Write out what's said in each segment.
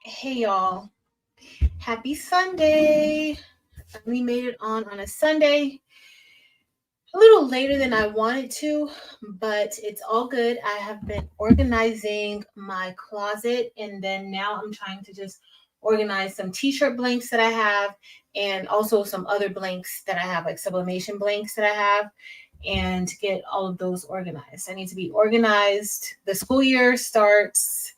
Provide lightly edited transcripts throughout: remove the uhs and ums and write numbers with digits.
Hey y'all, happy Sunday. We made it on a Sunday, a little later than I wanted to, but it's all good. I have been organizing my closet and then now I'm trying to just organize some t-shirt blanks that I have and also some other blanks that I have, like sublimation blanks that I have, and get all of those organized. I need to be organized. The school year starts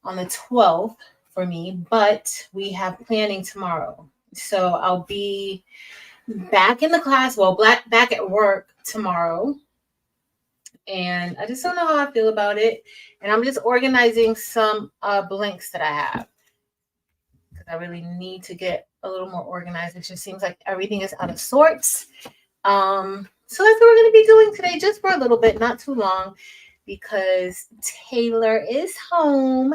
on the 12th for me, but we have planning tomorrow. So I'll be back in the class, well, back at work tomorrow. And I just don't know how I feel about it. And I'm just organizing some blanks that I have because I really need to get a little more organized. It just seems like everything is out of sorts. So that's what we're going to be doing today, just for a little bit, not too long, because Taylor is home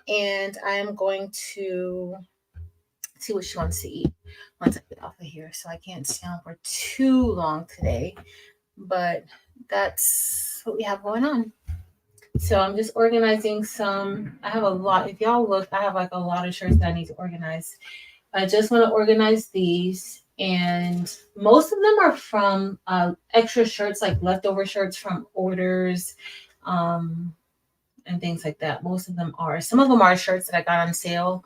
and I am going to see what she wants to eat once I get off of here. So I can't stay on for too long today, but that's what we have going on. So I'm just organizing some. I have a lot. If y'all look, I have like a lot of shirts that I need to organize. I just want to organize these, and most of them are from extra shirts, like leftover shirts from orders. Um, and things like that. Most of them are. Some of them are shirts that I got on sale,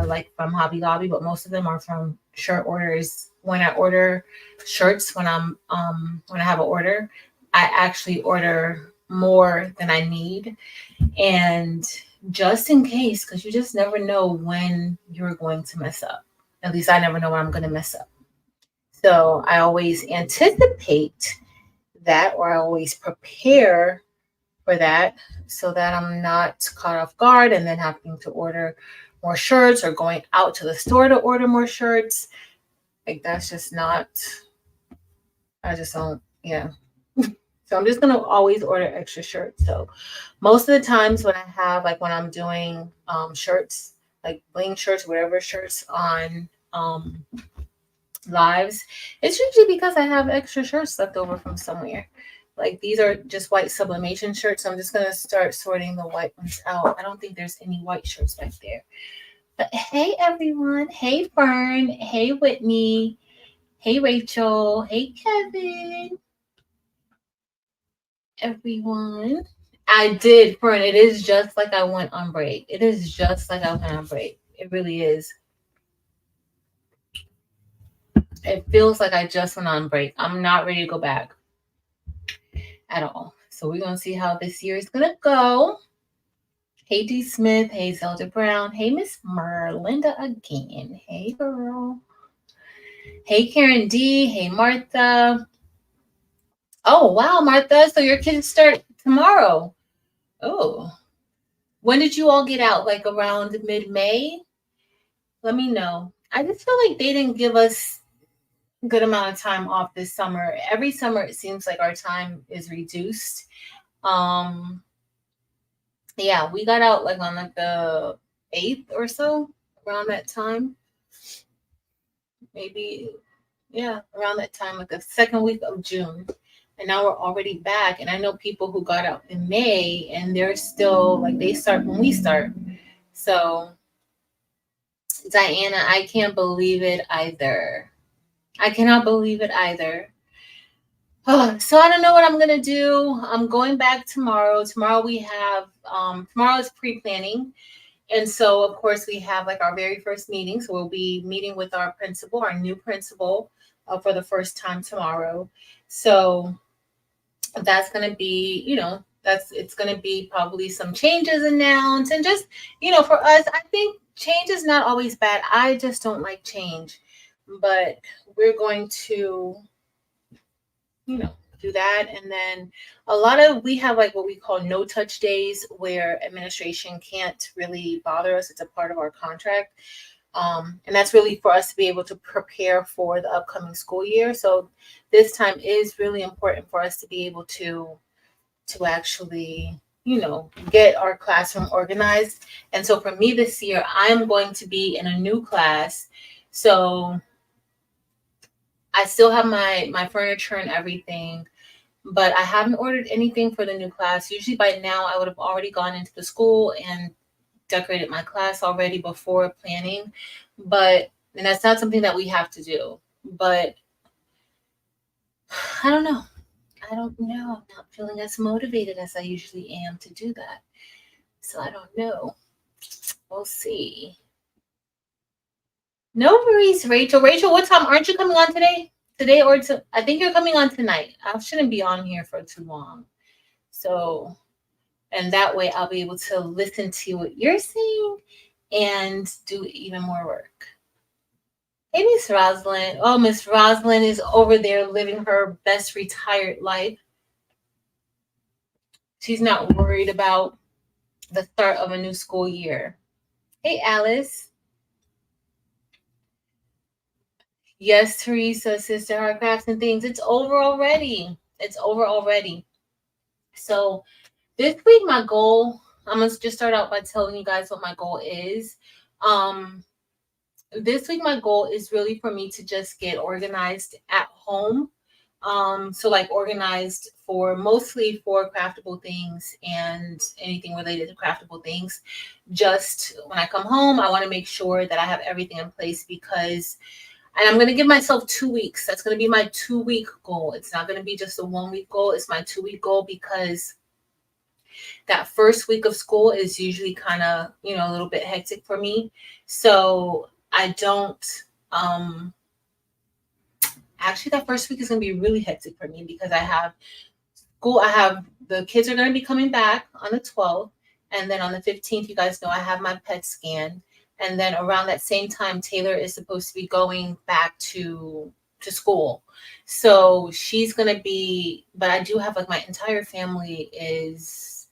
like from Hobby Lobby, but most of them are from shirt orders. When I order shirts, when I have an order, I actually order more than I need, and just in case, because you just never know when you're going to mess up. At least I never know when I'm going to mess up. So I always anticipate that, or I always prepare for that so that I'm not caught off guard and then having to order more shirts or going out to the store to order more shirts. Like that's just not, I just don't, yeah. So I'm just gonna always order extra shirts. So most of the times when I have like when I'm doing shirts, like bling shirts, whatever shirts on lives, it's usually because I have extra shirts left over from somewhere. Like these are just white sublimation shirts. So I'm just gonna start sorting the white ones out. I don't think there's any white shirts back there. But hey everyone. Hey Fern. Hey Whitney. Hey Rachel. Hey Kevin. Everyone. I did, Fern. It is just like I went on break. It is just like I went on break. It really is. It feels like I just went on break. I'm not ready to go back at all. So we're gonna see how this year is gonna go. Hey D Smith, hey Zelda Brown, hey Miss Merlinda again. Hey girl. Hey Karen D, hey Martha. Oh wow, Martha. So your kids start tomorrow. Oh. When did you all get out? Like around mid-May? Let me know. I just feel like they didn't give us a good amount of time off this summer. Every summer it seems like our time is reduced. Um yeah, we got out like on like the 8th or so, around that time. Maybe, yeah, around that time, like the second week of June. And now we're already back. And I know people who got out in May and they're still like they start when we start. So, Diana, I can't believe it either. I cannot believe it either. Oh, so I don't know what I'm gonna do. I'm going back tomorrow. Tomorrow we have tomorrow is pre-planning. And so, of course, we have like our very first meeting. So we'll be meeting with our principal, our new principal, for the first time tomorrow. So that's going to be, it's going to be probably some changes announced. And just, for us, I think change is not always bad. I just don't like change. But we're going to, do that. And then we have like what we call no touch days where administration can't really bother us. It's a part of our contract. And that's really for us to be able to prepare for the upcoming school year. So this time is really important for us to be able to actually, get our classroom organized. And so for me this year, I'm going to be in a new class. So I still have my furniture and everything, but I haven't ordered anything for the new class. Usually by now I would have already gone into the school and decorated my class already before planning, and that's not something that we have to do. But I don't know. I don't know. I'm not feeling as motivated as I usually am to do that. So I don't know. We'll see. No worries, Rachel. Rachel, what time aren't you coming on today? Today or I think you're coming on tonight. I shouldn't be on here for too long. So, and that way I'll be able to listen to what you're saying and do even more work. Hey, Miss Rosalind. Oh, Miss Rosalind is over there living her best retired life. She's not worried about the start of a new school year. Hey, Alice. Yes, Teresa, Sister Heart Crafts and Things. It's over already. It's over already. So this week, my goal, I'm going to just start out by telling you guys what my goal is. This week, my goal is really for me to just get organized at home. So like organized for mostly for craftable things and anything related to craftable things. Just when I come home, I want to make sure that I have everything in place and I'm going to give myself 2 weeks. That's going to be my 2-week goal. It's not going to be just a 1-week goal. It's my 2-week goal because that first week of school is usually kind of, a little bit hectic for me. So I don't, actually that first week is going to be really hectic for me because I have the kids are going to be coming back on the 12th. And then on the 15th, you guys know I have my PET scan. And then around that same time, Taylor is supposed to be going back to school. So she's going to be, but I do have like my entire family is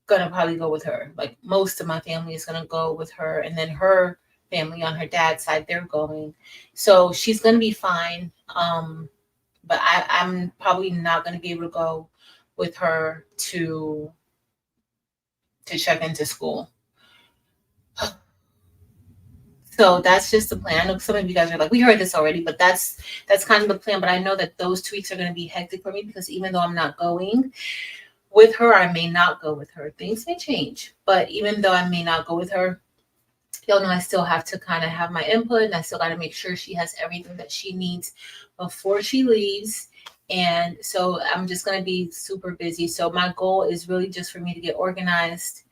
going to probably go with her. Like most of my family is going to go with her. And then her family on her dad's side, they're going. So she's going to be fine. But I'm probably not going to be able to go with her to check into school. So that's just the plan. I know some of you guys are like, we heard this already, but that's kind of the plan. But I know that those 2 weeks are going to be hectic for me because even though I'm not going with her, I may not go with her. Things may change, but even though I may not go with her, y'all know I still have to kind of have my input, and I still got to make sure she has everything that she needs before she leaves. And so I'm just going to be super busy. So my goal is really just for me to get organized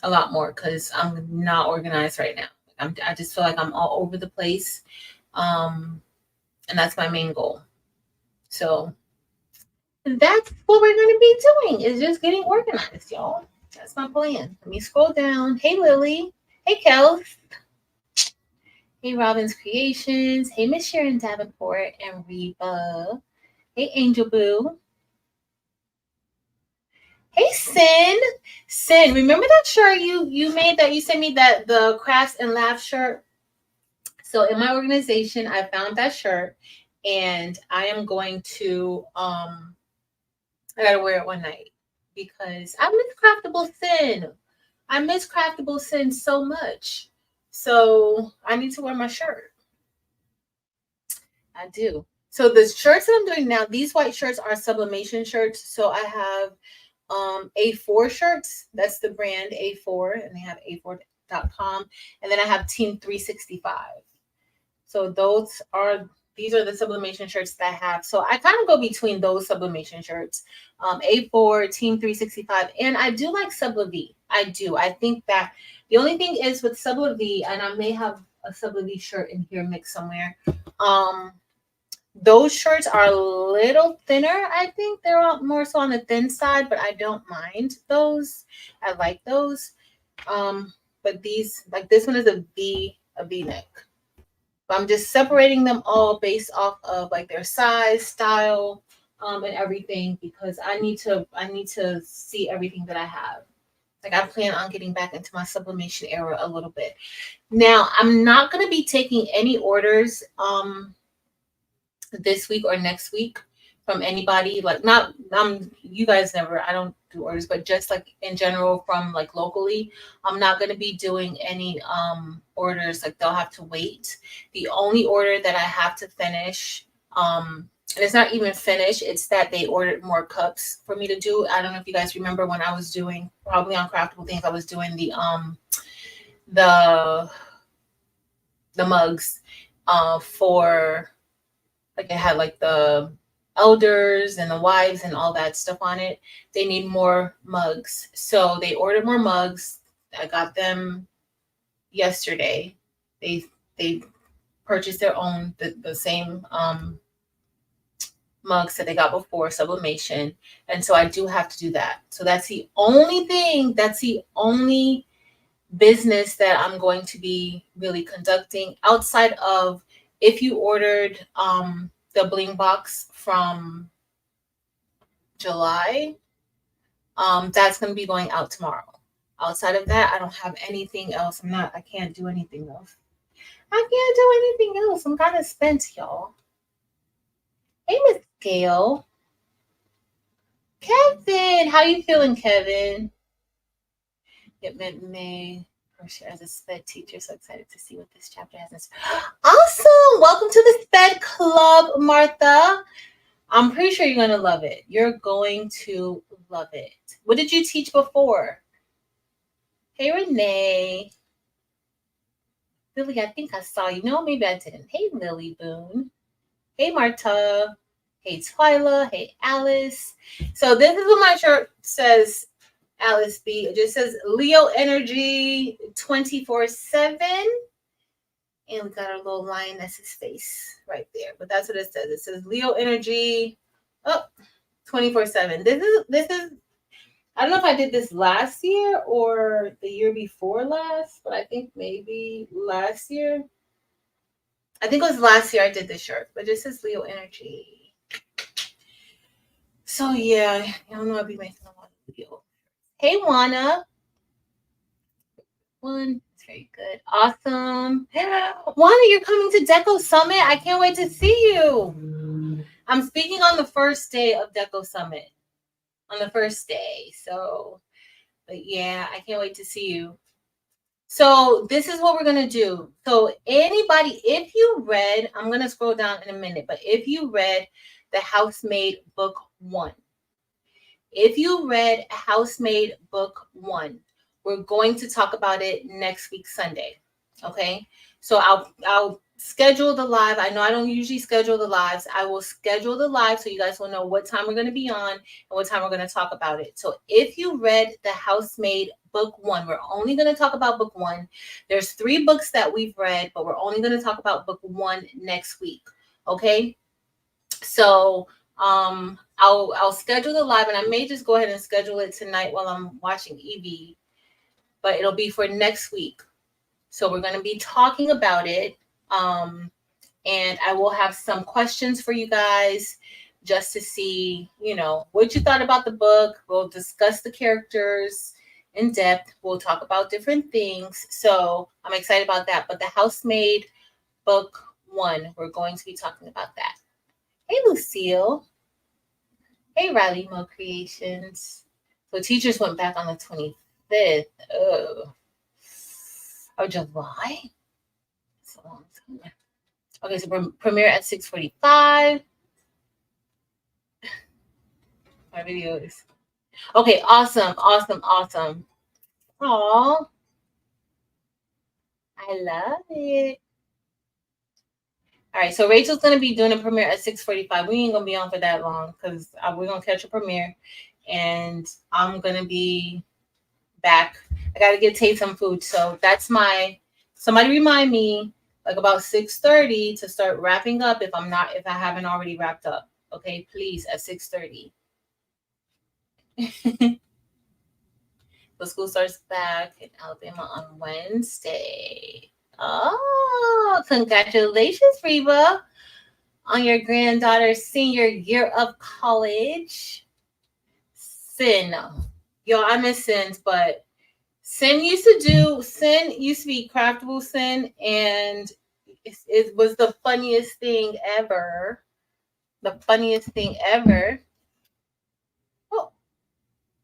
a lot more because I'm not organized right now. I just feel like I'm all over the place. And that's my main goal. So that's what we're going to be doing is just getting organized, y'all. That's my plan. Let me scroll down. Hey, Lily. Hey, Kels. Hey, Robin's Creations. Hey, Miss Sharon Davenport and Reba. Hey, Angel Boo. Hey, Sin, remember that shirt you made that you sent me that the Crafts and Laugh shirt? So in my organization, I found that shirt and I am going to I gotta wear it one night because I miss Craftable Sin. I miss Craftable Sin so much. So I need to wear my shirt. I do. So the shirts that I'm doing now, these white shirts are Sublimation shirts. So I have A4 shirts. That's the brand A4, and they have A4.com. And then I have Team 365. So these are the Sublimation shirts that I have. So I kind of go between those Sublimation shirts, A4, Team 365, and I do like Subla V. I do. I think that the only thing is with Subla V, and I may have a Subla V shirt in here mixed somewhere. Those shirts are a little thinner. I think they're more so on the thin side, but I don't mind those. I like those. But these, like this one is a V-neck. But I'm just separating them all based off of like their size, style, and everything because I need to see everything that I have. Like I plan on getting back into my sublimation era a little bit. Now I'm not gonna be taking any orders this week or next week from anybody, like not you guys never, I don't do orders, but just like in general from like locally, I'm not going to be doing any orders. Like they'll have to wait. The only order that I have to finish And it's not even finished. It's that they ordered more cups for me to do. I don't know if you guys remember when I was doing, probably on Craftable Things, I was doing the the mugs for, like, it had like the elders and the wives and all that stuff on it. They need more mugs. So they ordered more mugs. I got them yesterday. They purchased their own, the same mugs that they got before, Sublimation. And so I do have to do that. So that's the only thing, that's the only business that I'm going to be really conducting outside of, if you ordered the bling box from July, that's going to be going out tomorrow. Outside of that, I don't have anything else. I can't do anything else. I can't do anything else. I'm kind of spent, y'all. Hey, Miss Gail. Kevin, how you feeling, Kevin? It meant May. First year as a SPED teacher, so excited to see what this chapter has in store. Awesome! Welcome to the SPED Club, Martha. I'm pretty sure you're going to love it. You're going to love it. What did you teach before? Hey, Renee. Lily, I think I saw you. No, maybe I didn't. Hey, Lily Boone. Hey, Marta. Hey, Twyla. Hey, Alice. So this is what my shirt says, Alice B. It just says Leo Energy 24/7. And we got our little lioness's face right there. But that's what it says. It says Leo Energy 24/7. This is I don't know if I did this last year or the year before last, but I think maybe last year. I think it was last year I did this shirt, but it says Leo Energy. So yeah, I don't know, I'll be making a lot of Leo. Hey, Juana. One. It's very good. Awesome. Juana, you're coming to Deco Summit. I can't wait to see you. I'm speaking on the first day of Deco Summit. On the first day. So, but yeah, I can't wait to see you. So this is what we're going to do. So anybody, if you read, I'm going to scroll down in a minute, but if you read the Housemaid Book 1, if you read Housemaid Book 1, we're going to talk about it next week, Sunday. Okay. So I'll schedule the live. I know I don't usually schedule the lives. I will schedule the live so you guys will know what time we're going to be on and what time we're going to talk about it. So if you read the Housemaid Book 1, we're only going to talk about Book 1. There's 3 books that we've read, but we're only going to talk about Book 1 next week. Okay. So I'll schedule the live, and I may just go ahead and schedule it tonight while I'm watching Evie, but it'll be for next week. So we're going to be talking about it. And I will have some questions for you guys just to see, what you thought about the book. We'll discuss the characters in depth. We'll talk about different things. So I'm excited about that. But the Housemaid Book 1, we're going to be talking about that. Hey, Lucille. Hey, Riley Mo Creations. So teachers went back on the 25th of July. That's a long time. Okay, so premiere at 6:45. My videos. Okay, awesome. Aw, I love it. All right, so Rachel's going to be doing a premiere at 6:45. We ain't going to be on for that long because we're going to catch a premiere. And I'm going to be back. I got to get Tate some food. So that's somebody remind me like about 6:30 to start wrapping up if I haven't already wrapped up. Okay, please, at 6:30. The school starts back in Alabama on Wednesday. Oh, congratulations, Reba, on your granddaughter's senior year of college. Sin. Yo, I miss Sins, but Sin used to be Craftable Sin, and it was the funniest thing ever. The funniest thing ever. Oh.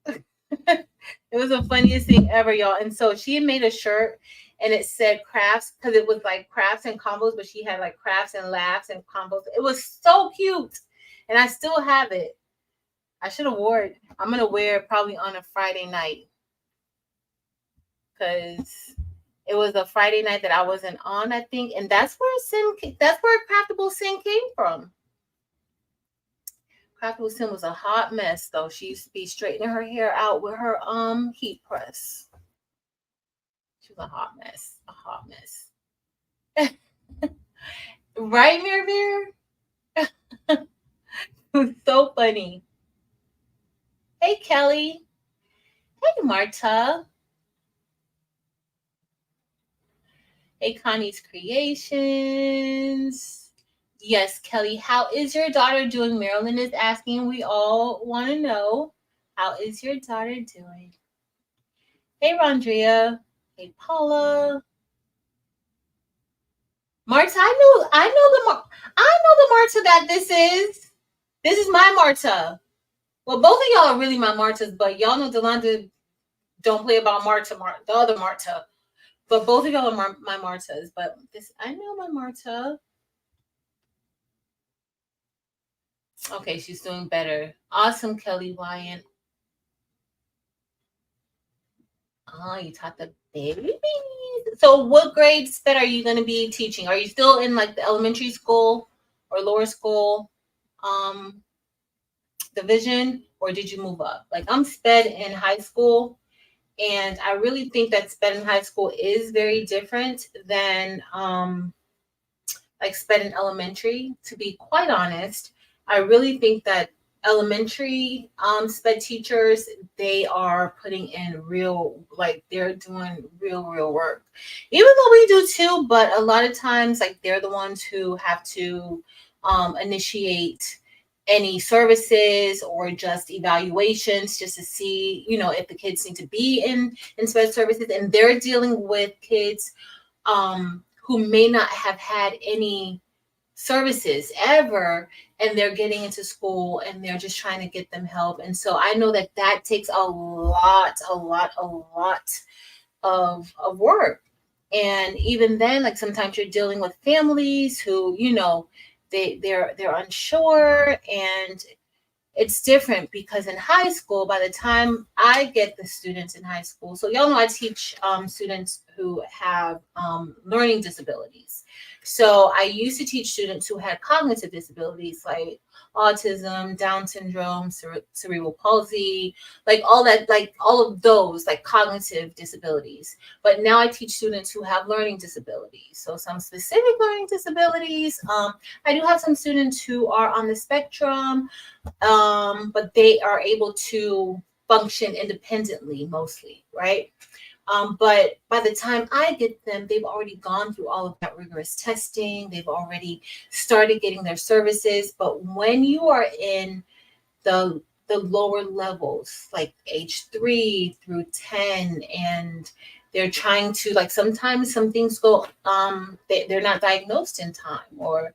It was the funniest thing ever, y'all. And so she had made a shirt and it said crafts because it was like crafts and combos, but she had like crafts and laughs and combos. It was so cute. And I still have it. I should have wore it. I'm gonna wear it probably on a Friday night because it was a Friday night that I wasn't on, I think, and that's where Craftable Sin came from. Craftable Sin was a hot mess, though. She used to be straightening her hair out with her heat press. She was a hot mess, right, Mirror Mirror? It was so funny. Hey, Kelly. Hey, Marta. Hey, Connie's Creations. Yes, Kelly, how is your daughter doing? Marilyn is asking. We all want to know. How is your daughter doing? Hey, Rondria. Hey, Paula. Marta, I know the Marta that this is. This is my Marta. Well, both of y'all are really my Martas, but y'all know Delonda don't play about the other Marta. But both of y'all are my Martas. But I know my Marta. Okay, she's doing better. Awesome, Kelly Wyan. Oh, you taught the babies. So what grades that are you going to be teaching? Are you still in like the elementary school or lower school division, or did you move up? Like I'm sped in high school, and I really think that sped in high school is very different than like sped in elementary. To be quite honest, I really think that elementary sped teachers, they are putting in they're doing real work, even though we do too, but a lot of times like they're the ones who have to initiate any services or just evaluations just to see, if the kids need to be in sped services, and they're dealing with kids who may not have had any services ever, and they're getting into school and they're just trying to get them help. And so I know that takes a lot of work. And even then, like sometimes you're dealing with families who, they're unsure, and it's different because in high school, by the time I get the students in high school, so y'all know I teach students who have learning disabilities. So I used to teach students who had cognitive disabilities like autism, Down syndrome, cerebral palsy, like all of those like cognitive disabilities. But now I teach students who have learning disabilities. So some specific learning disabilities. I do have some students who are on the spectrum, but they are able to function independently mostly, right? But by the time I get them, they've already gone through all of that rigorous testing. They've already started getting their services. But when you are in the lower levels, like age 3 through 10, and they're trying to, like, sometimes some things go, they're not diagnosed in time, or,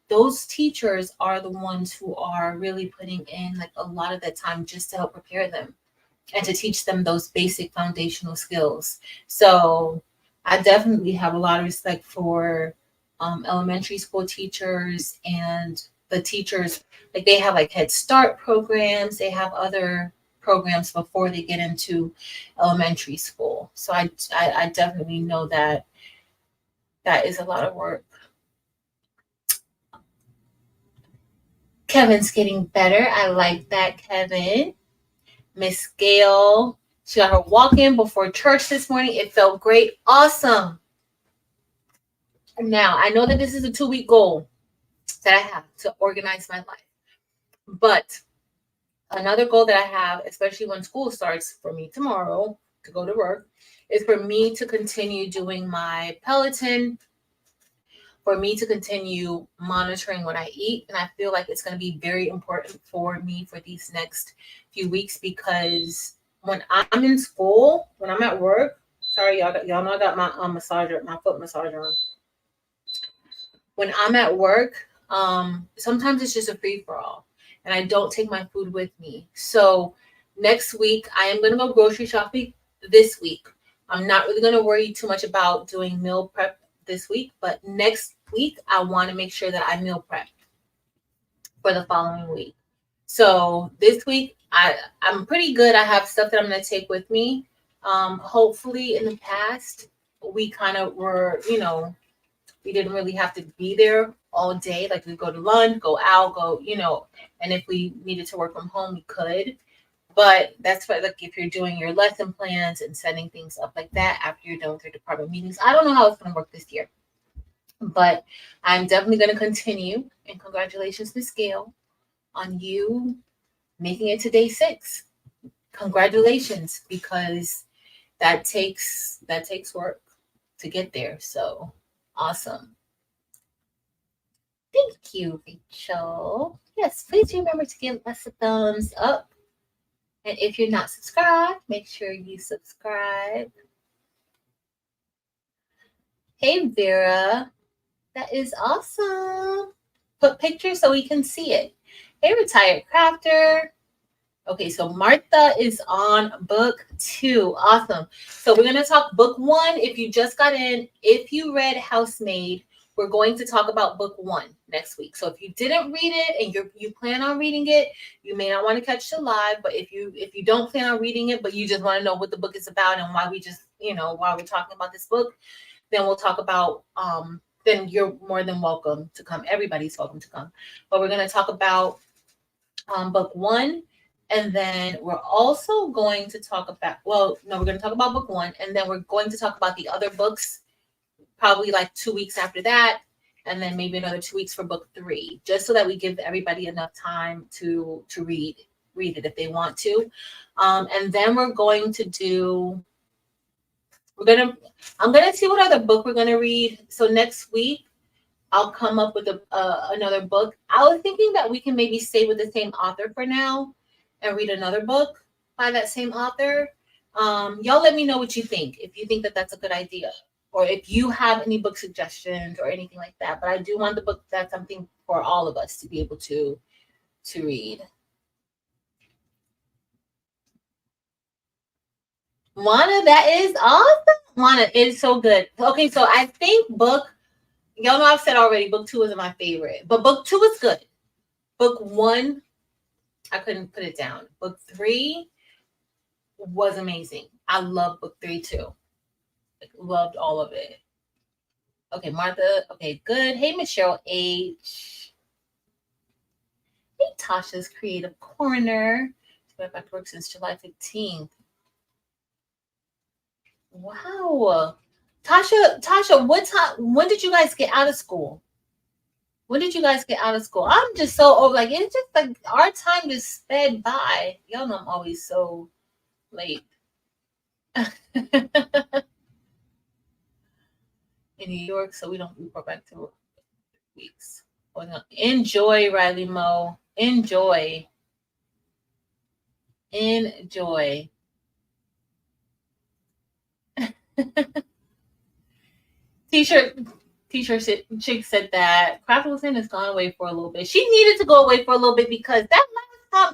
those teachers are the ones who are really putting in like a lot of that time just to help prepare them and to teach them those basic foundational skills. So I definitely have a lot of respect for elementary school teachers, and the teachers, like they have like Head Start programs, they have other programs before they get into elementary school. So I definitely know that is a lot of work. Kevin's getting better. I like that, Kevin. Miss Gail, she got her walk-in before church this morning. It felt great. Awesome. Now, I know that this is a 2-week goal that I have to organize my life. But another goal that I have, especially when school starts for me tomorrow to go to work, is for me to continue doing my Peloton, for me to continue monitoring what I eat. And I feel like it's going to be very important for me for these next few weeks, because when I'm in school, when I'm at work, sorry, y'all know I got my my foot massager on. When I'm at work, sometimes it's just a free for all, and I don't take my food with me. So next week, I am going to go grocery shopping this week. I'm not really going to worry too much about doing meal prep this week, but next week, I want to make sure that I meal prep. for the following week. So this week I'm pretty good. I have stuff that I'm going to take with me. Hopefully in the past we kind of were, we didn't really have to be there all day. Like we go to lunch, go out, and if we needed to work from home, we could. But that's why, like, if you're doing your lesson plans and setting things up like that after you're done with your department meetings, I don't know how it's going to work this year, but I'm definitely going to continue. And congratulations, Miss Gail, on you making it to day 6. Congratulations, because that takes work to get there. So awesome. Thank you, Rachel. Yes, please remember to give us a thumbs up. And if you're not subscribed, make sure you subscribe. Hey, Vera. That is awesome. Put pictures so we can see it. Hey, Retired Crafter. Okay, so Martha is on book 2. Awesome. So we're going to talk book 1. If you just got in, if you read Housemaid, we're going to talk about book 1 next week. So if you didn't read it and you plan on reading it, you may not want to catch the live. But if you don't plan on reading it, but you just want to know what the book is about and why why we're talking about this book, then we'll talk about then you're more than welcome to come. Everybody's welcome to come. But we're going to talk about book 1. And then we're also going to talk about, we're going to talk about book 1. And then we're going to talk about the other books probably like 2 weeks after that. And then maybe another 2 weeks for book 3, just so that we give everybody enough time to read it if they want to. And then I'm going to see what other book we're going to read. So next week, I'll come up with another book. I was thinking that we can maybe stay with the same author for now and read another book by that same author. Y'all let me know what you think, if you think that that's a good idea, or if you have any book suggestions or anything like that. But I do want the book that's something for all of us to be able to read. Juana, that is awesome. Juana is so good. Okay, so I think y'all know I've said already, book 2 isn't my favorite, but book 2 is good. Book 1, I couldn't put it down. Book 3 was amazing. I love book 3 too. Loved all of it. Okay, Martha. Okay, good. Hey, Michelle H. Hey, Tasha's Creative Corner. She's been back to work since July 15th. Wow. Tasha, when did you guys get out of school? When did you guys get out of school? I'm just so over. Like, it's just like our time just sped by. Y'all know I'm always so late. In New York, so we don't report back to weeks. Enjoy, Riley Mo. Enjoy. T-shirt chick said that Craftable Sin has gone away for a little bit. She needed to go away for a little bit because that last time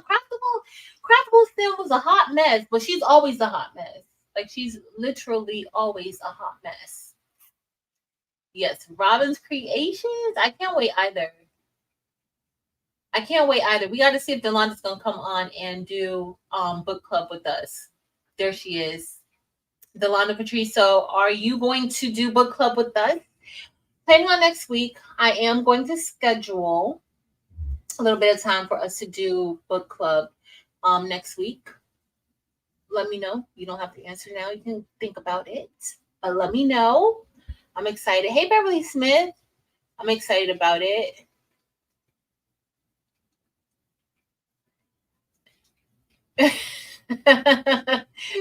Craftable Sin was a hot mess, but she's always a hot mess. Like, she's literally always a hot mess. Yes, Robin's Creations. I can't wait either. We got to see if Delonda's going to come on and do book club with us. There she is. Delonda Patrice. So are you going to do book club with us? Planning on next week, I am going to schedule a little bit of time for us to do book club next week. Let me know. You don't have to answer now. You can think about it. But let me know. I'm excited. Hey, Beverly Smith. I'm excited about it.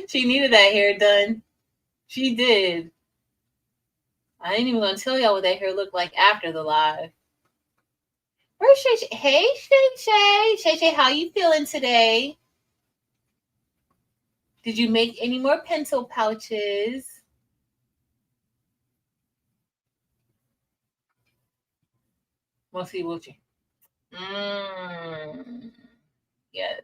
She needed that hair done. She did. I ain't even gonna tell y'all what that hair looked like after the live. Where's Shay Shay? Hey, Shay Shay, how you feeling today? Did you make any more pencil pouches? We'll see what you. Yes.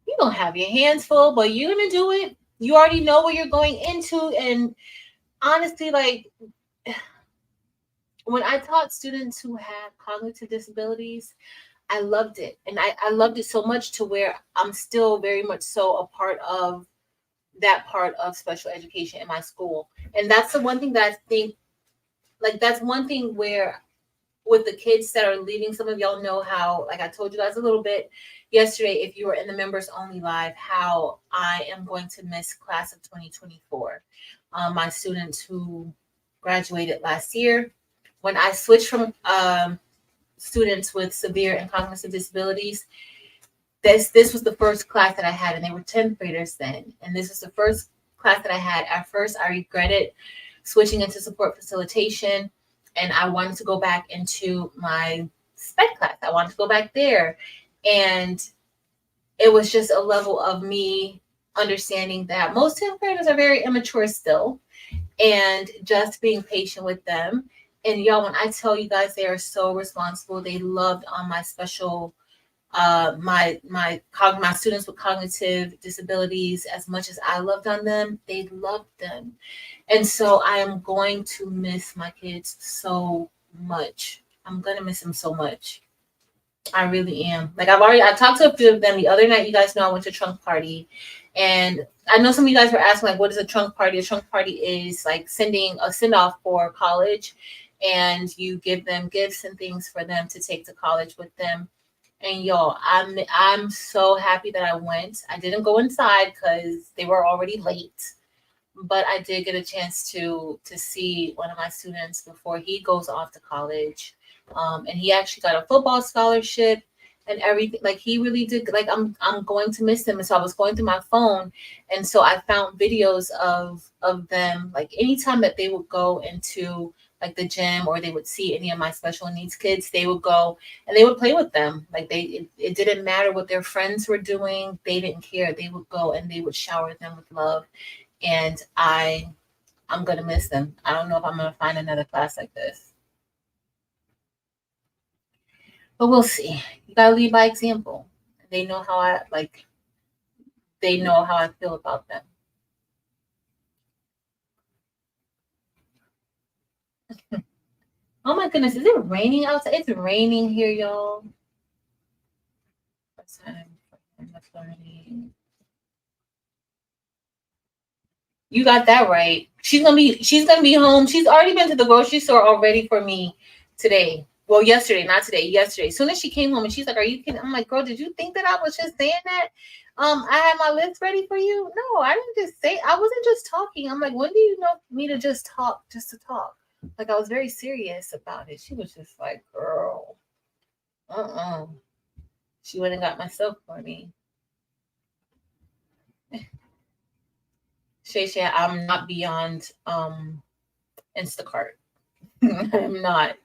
You don't have your hands full, but you're gonna do it. You already know what you're going into, and honestly, like, when I taught students who had cognitive disabilities, I loved it. And I loved it so much to where I'm still very much so a part of that part of special education in my school. And that's the one thing that I think, like, that's one thing where with the kids that are leaving, some of y'all know how, like I told you guys a little bit yesterday, if you were in the members only live, how I am going to miss class of 2024. My students who graduated last year. When I switched from students with severe and cognitive disabilities, this was the first class that I had, and they were 10th graders then. And this was the first class that I had. At first, I regretted switching into support facilitation, and I wanted to go back into my spec class. I wanted to go back there. And it was just a level of me understanding that most 10th graders are very immature still, and just being patient with them. And y'all, when I tell you guys, they are so responsible. They loved on my special my students with cognitive disabilities as much as I loved on them. They loved them. And so I am going to miss my kids so much. I'm gonna miss them so much. I really am. Like, I talked to a few of them the other night. You guys know I went to trunk party, and I know some of you guys were asking, like, what is a trunk party? A trunk party is like sending a send off for college, and you give them gifts and things for them to take to college with them. And y'all, I'm so happy that I went. I didn't go inside because they were already late, but I did get a chance to see one of my students before he goes off to college. And he actually got a football scholarship and everything. Like, he really did. Like, I'm going to miss him. And so I was going through my phone, and so I found videos of them. Like, anytime that they would go into like the gym, or they would see any of my special needs kids, they would go and they would play with them. Like, it didn't matter what their friends were doing. They didn't care. They would go and they would shower them with love. And I'm gonna miss them. I don't know if I'm gonna find another class like this, but we'll see. You gotta lead by example. They know how I like. They know how I feel about them. Oh my goodness, is it raining outside? It's raining here, y'all. What time? You got that right. She's gonna be home. She's already been to the grocery store already for me today. Well, yesterday, not today, yesterday. As soon as she came home and she's like, "Are you kidding?" I'm like, "Girl, did you think that I was just saying that? I had my list ready for you. No, I didn't just say, I wasn't just talking." I'm like, "When do you know me to just talk just to talk?" Like, I was very serious about it. She was just like, "Girl, uh-uh." She went and got my stuff for me. Shay Shay, I'm not beyond Instacart. I'm not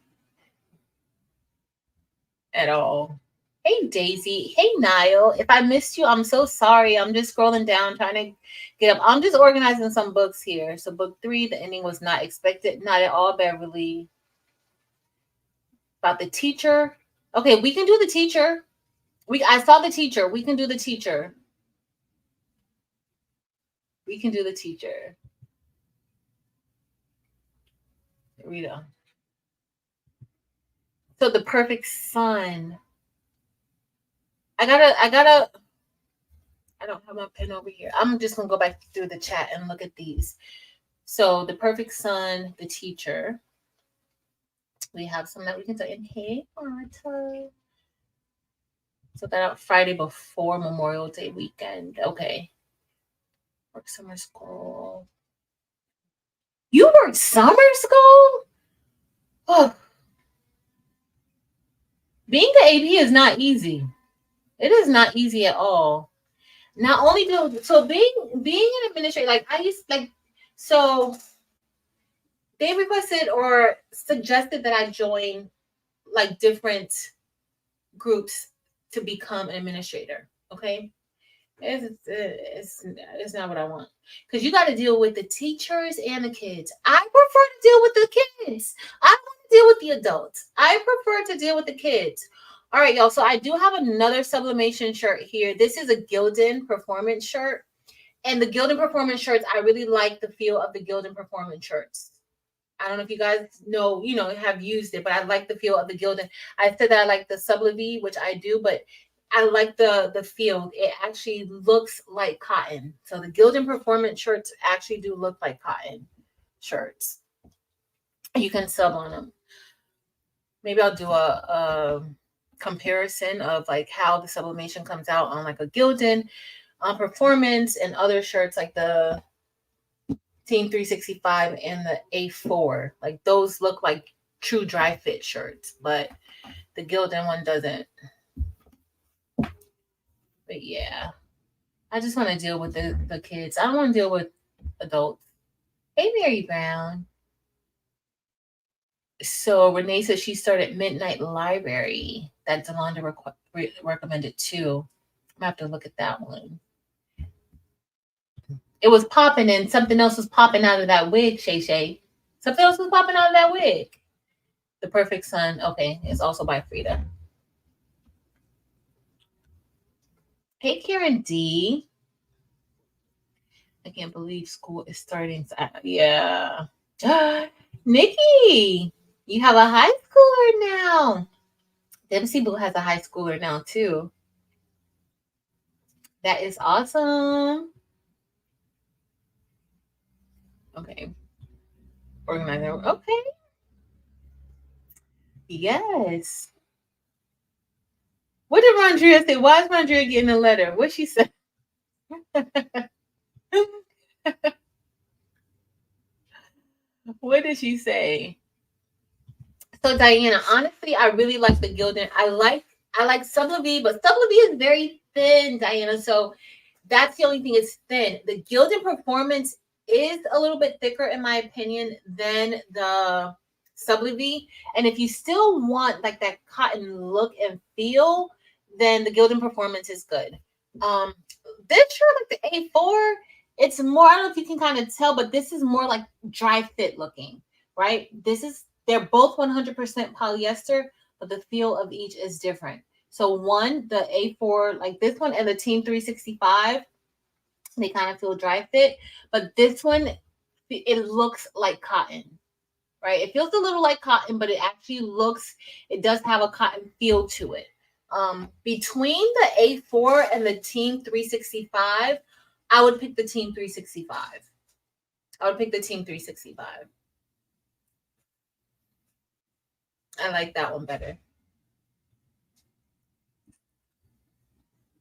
at all. Hey Daisy. Hey Niall. If I missed you, I'm so sorry. I'm just scrolling down trying to get up. I'm just organizing some books here. So book 3, the ending was not expected. Not at all, Beverly. About the teacher. Okay, we can do the teacher. I saw the teacher. We can do the teacher. We can do the teacher. Rita. So the perfect son. I don't have my pen over here. I'm just gonna go back through the chat and look at these. So the perfect son, the teacher. We have some that we can do in here. So that out Friday before Memorial Day weekend. Okay. Work summer school. You work summer school? Oh. Being the AP is not easy. It is not easy at all. Not only do so being an administrator, like I used like so they requested or suggested that I join like different groups to become an administrator. Okay. It's not what I want, because you got to deal with the teachers and the kids. I prefer to deal with the kids. I want to deal with the adults. I prefer to deal with the kids. All right, y'all. So I do have another sublimation shirt here. This is a Gildan performance shirt. And the Gildan performance shirts, I really like the feel of the Gildan performance shirts. I don't know if you guys know, have used it, but I like the feel of the Gildan. I said that I like the Sublimation, which I do, but I like the feel. It actually looks like cotton. So the Gildan Performance shirts actually do look like cotton shirts. You can sub on them. Maybe I'll do a comparison of like how the sublimation comes out on like a Gildan Performance and other shirts like the Team 365 and the A4. Like those look like true dry fit shirts, but the Gildan one doesn't. But yeah, I just want to deal with the kids. I don't want to deal with adults. Hey, Mary Brown. So Renee says she started Midnight Library. That Delonda recommended too. I'm gonna have to look at that one. It was popping and something else was popping out of that wig, Shay Shay. Something else was popping out of that wig. The Perfect Son. Okay, it's also by Frida. Hey, Karen D. I can't believe school is starting. Yeah. Nikki, you have a high schooler now. Dempsey Boo has a high schooler now, too. That is awesome. Okay. Organizer. Okay. Yes. What did Rondria say? Why is Rondria getting a letter? What she said? What did she say? So Diana, honestly, I really like the Gildan. I like Sublimation, but Sublimation is very thin, Diana. So that's the only thing, it's thin. The Gildan Performance is a little bit thicker, in my opinion, than the Sublimation. And if you still want like that cotton look and feel, then the Gildan Performance is good. This shirt, like the A4, it's more, I don't know if you can kind of tell, but this is more like dry fit looking, right? They're both 100% polyester, but the feel of each is different. So one, the A4, like this one, and the Team 365, they kind of feel dry fit, but this one, it looks like cotton, right? It feels a little like cotton, but it does have a cotton feel to it. Between the A4 and the Team 365, I would pick the Team 365. I would pick the Team 365. I like that one better.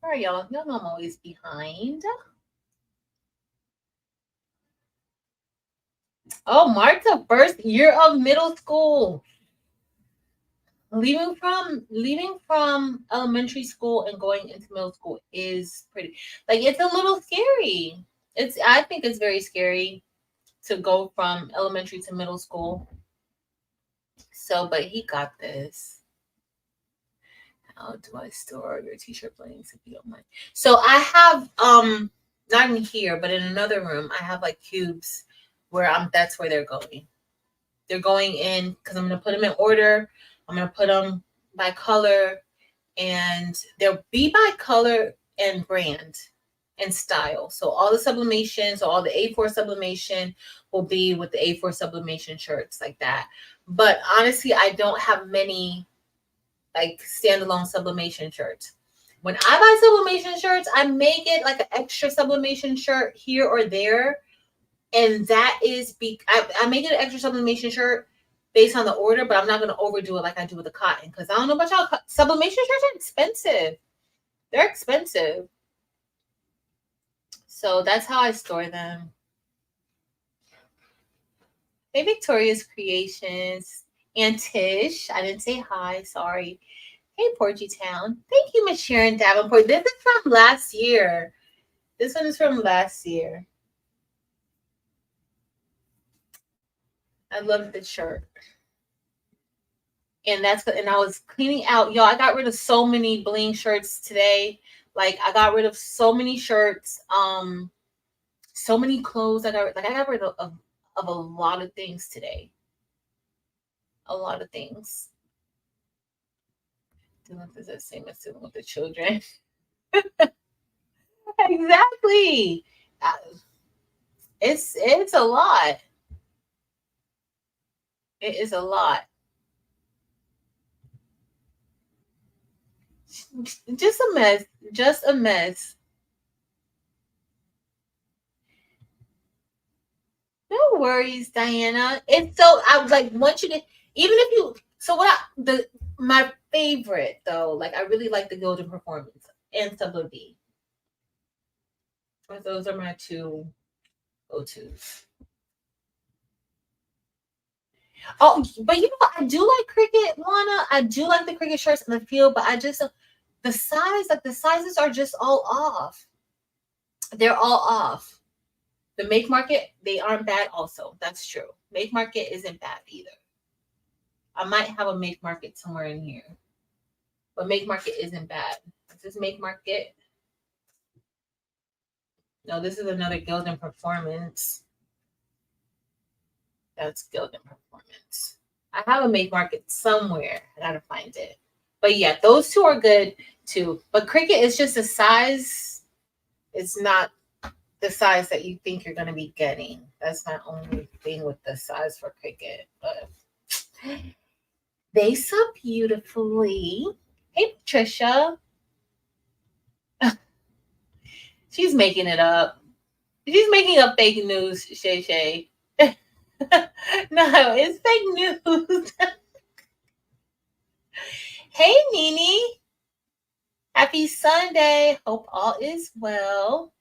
All right, y'all. Y'all know I'm always behind. Oh, Mark's the first year of middle school. Leaving from elementary school and going into middle school is pretty, like, it's a little scary. I think it's very scary to go from elementary to middle school. So, but he got this. How do I store your t-shirt blanks if you don't mind? So I have not in here, but in another room, I have like cubes where that's where they're going. They're going in because I'm gonna put them in order. I'm gonna put them by color, and they'll be by color and brand and style. So all the sublimation, so all the A4 sublimation will be with the A4 sublimation shirts like that. But honestly, I don't have many like standalone sublimation shirts. When I buy sublimation shirts, I may get like an extra sublimation shirt here or there. And that is I may get an extra sublimation shirt based on the order, but I'm not going to overdo it like I do with the cotton. Because I don't know about y'all, sublimation shirts are expensive. They're expensive. So that's how I store them. Hey, Victoria's Creations. And Tish, I didn't say hi, sorry. Hey, Porgy Town. Thank you, Miss Sharon Davenport. This is from last year. This one is from last year. I love the shirt. And I was cleaning out, y'all. I got rid of so many bling shirts today. Like I got rid of so many shirts, so many clothes. I got rid of a lot of things today. A lot of things. Dealing with the same as dealing with the children. Exactly. It's a lot. It is a lot. Just a mess. Just a mess. No worries, Diana. It's so I was like once you get even if you so what I the my favorite though, like I really like the Golden Performance and Sublimation. Those are my two go-tos. Oh, but you know, I do like cricket, Lana. I do like the cricket shirts in the field, but I just the size, like the sizes are just all off. They're all off. The make market, they aren't bad also. That's true. Make market isn't bad either. I might have a make market somewhere in here. But make market isn't bad. Is this make market? No, this is another Gildan Performance. That's Gildan Performance. I have a make market somewhere. I gotta find it. But yeah, those two are good too. But cricket is just a size. It's not the size that you think you're gonna be getting. That's my only thing with the size for cricket. But they sew beautifully. Hey Patricia. She's making it up. She's making up fake news, Shay Shay. No, it's fake news. Hey, Nene. Happy Sunday. Hope all is well.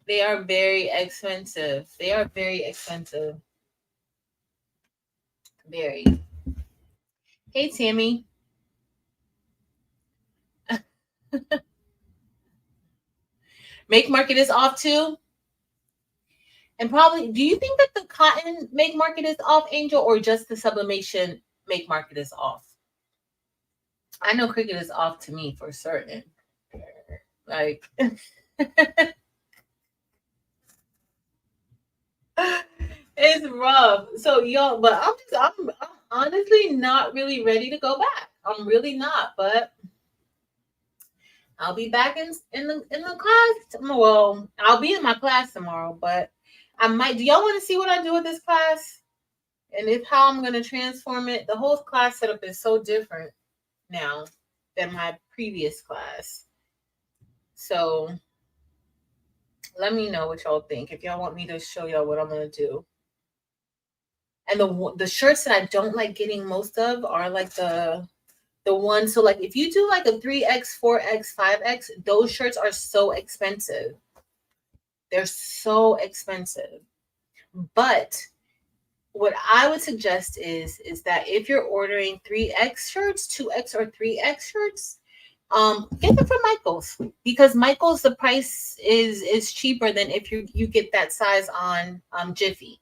They are very expensive. They are very expensive. Very. Hey, Tammy. Make market is off too. And probably, do you think that the cotton make market is off, Angel, or just the sublimation make market is off? I know cricket is off to me for certain. Like, it's rough. So y'all, but I'm honestly not really ready to go back. I'm really not, but I'll be back in the class. Well, I'll be in my class tomorrow, but I might. Do y'all want to see what I do with this class? And if how I'm gonna transform it? The whole class setup is so different now than my previous class. So let me know what y'all think. If y'all want me to show y'all what I'm gonna do. And the shirts that I don't like getting most of are like the ones. So like if you do like a 3X, 4X, 5X, those shirts are so expensive. They're so expensive. But what I would suggest is that if you're ordering 3X shirts, 2X or 3X shirts, get them from Michaels, because Michaels the price is cheaper than if you get that size on Jiffy.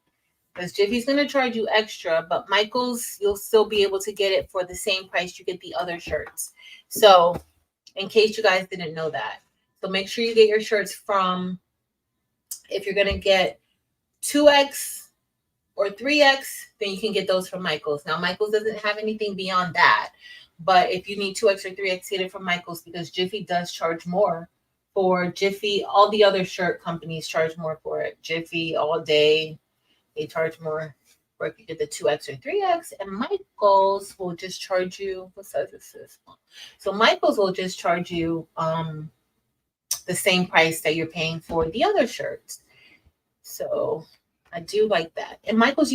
Because Jiffy's going to charge you extra, but Michael's, you'll still be able to get it for the same price you get the other shirts. So, in case you guys didn't know that. So, make sure you get your shirts from, if you're going to get 2X or 3X, then you can get those from Michael's. Now, Michael's doesn't have anything beyond that. But if you need 2X or 3X, get it from Michael's, because Jiffy does charge more for Jiffy. All the other shirt companies charge more for it. Jiffy, All Day, they charge more for if you get the 2X or 3X, and Michaels will just charge you, what size is this? So Michaels will just charge you the same price that you're paying for the other shirts. So I do like that. And Michaels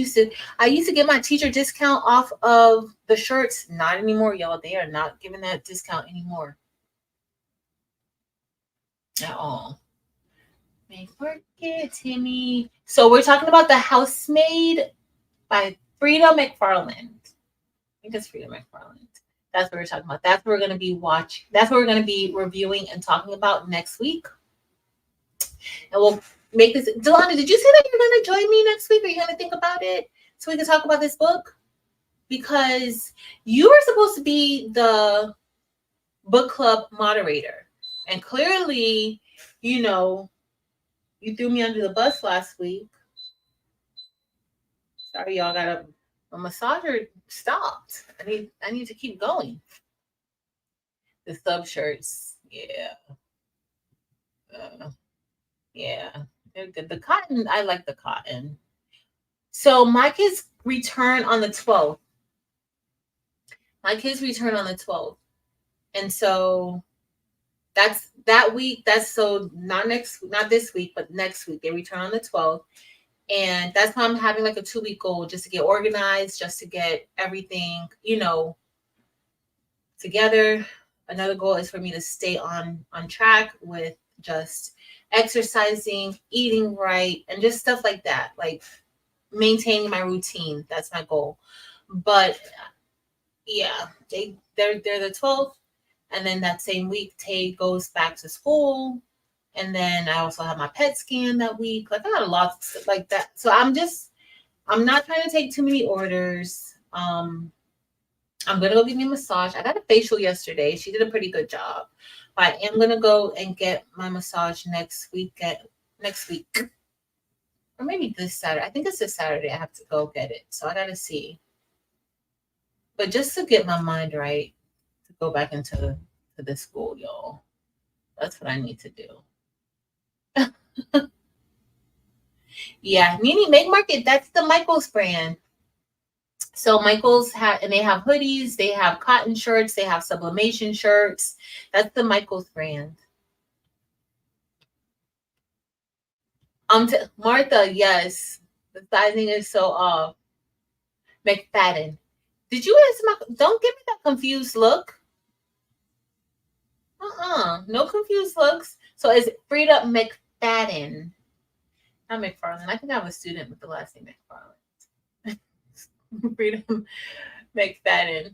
I used to get my teacher discount off of the shirts. Not anymore, y'all. They are not giving that discount anymore at all. Make market, Timmy. So we're talking about The Housemaid by Frida McFarland. I think it's Frida McFarland. That's what we're talking about. That's what we're going to be watching. That's what we're going to be reviewing and talking about next week. And we'll make this. Delana, did you say that you're going to join me next week? Are you going to think about it so we can talk about this book? Because you were supposed to be the book club moderator. And clearly, you threw me under the bus last week. Sorry, y'all. Got a massager stopped. I need to keep going. The sub shirts, yeah, yeah. They're good. The cotton, I like the cotton. So my kids return on the 12th. My kids return on the 12th. And so that's that week. That's so not this week, but next week. They return on the 12th. And that's why I'm having like a 2-week goal, just to get organized, just to get everything, together. Another goal is for me to stay on track with just exercising, eating right, and just stuff like that. Like maintaining my routine. That's my goal. But yeah, they're the 12th, and then that same week Tay goes back to school, and then I also have my pet scan that week. Like I got a lot of stuff like that. So I'm not trying to take too many orders. I'm gonna go get me a massage. I got a facial yesterday. She did a pretty good job. But I am gonna go and get my massage next week, or maybe this Saturday. I think it's this Saturday. I have to go get it. So I gotta see. But just to get my mind right, to go back into to this school, y'all. That's what I need to do. Yeah, Nini Make Market. That's the Michaels brand. So Michaels and they have hoodies, they have cotton shirts, they have sublimation shirts. That's the Michaels brand. Martha, yes, the sizing is so off. McFadden, did you ask my? Don't give me that confused look. No confused looks. So it's Frida McFadden, not McFarland. I think I have a student with the last name McFarland. Freedom McFadden.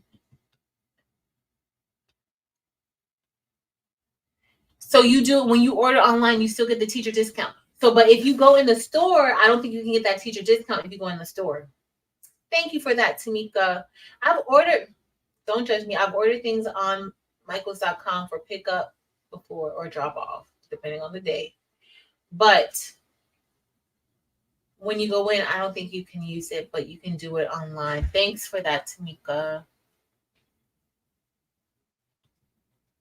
So you do, when you order online, you still get the teacher discount. So, but if you go in the store, I don't think you can get that teacher discount if you go in the store. Thank you for that, Tamika. I've ordered, don't judge me, I've ordered things on Michaels.com for pickup before or drop off, depending on the day. But when you go in, I don't think you can use it, but you can do it online. Thanks for that, Tamika.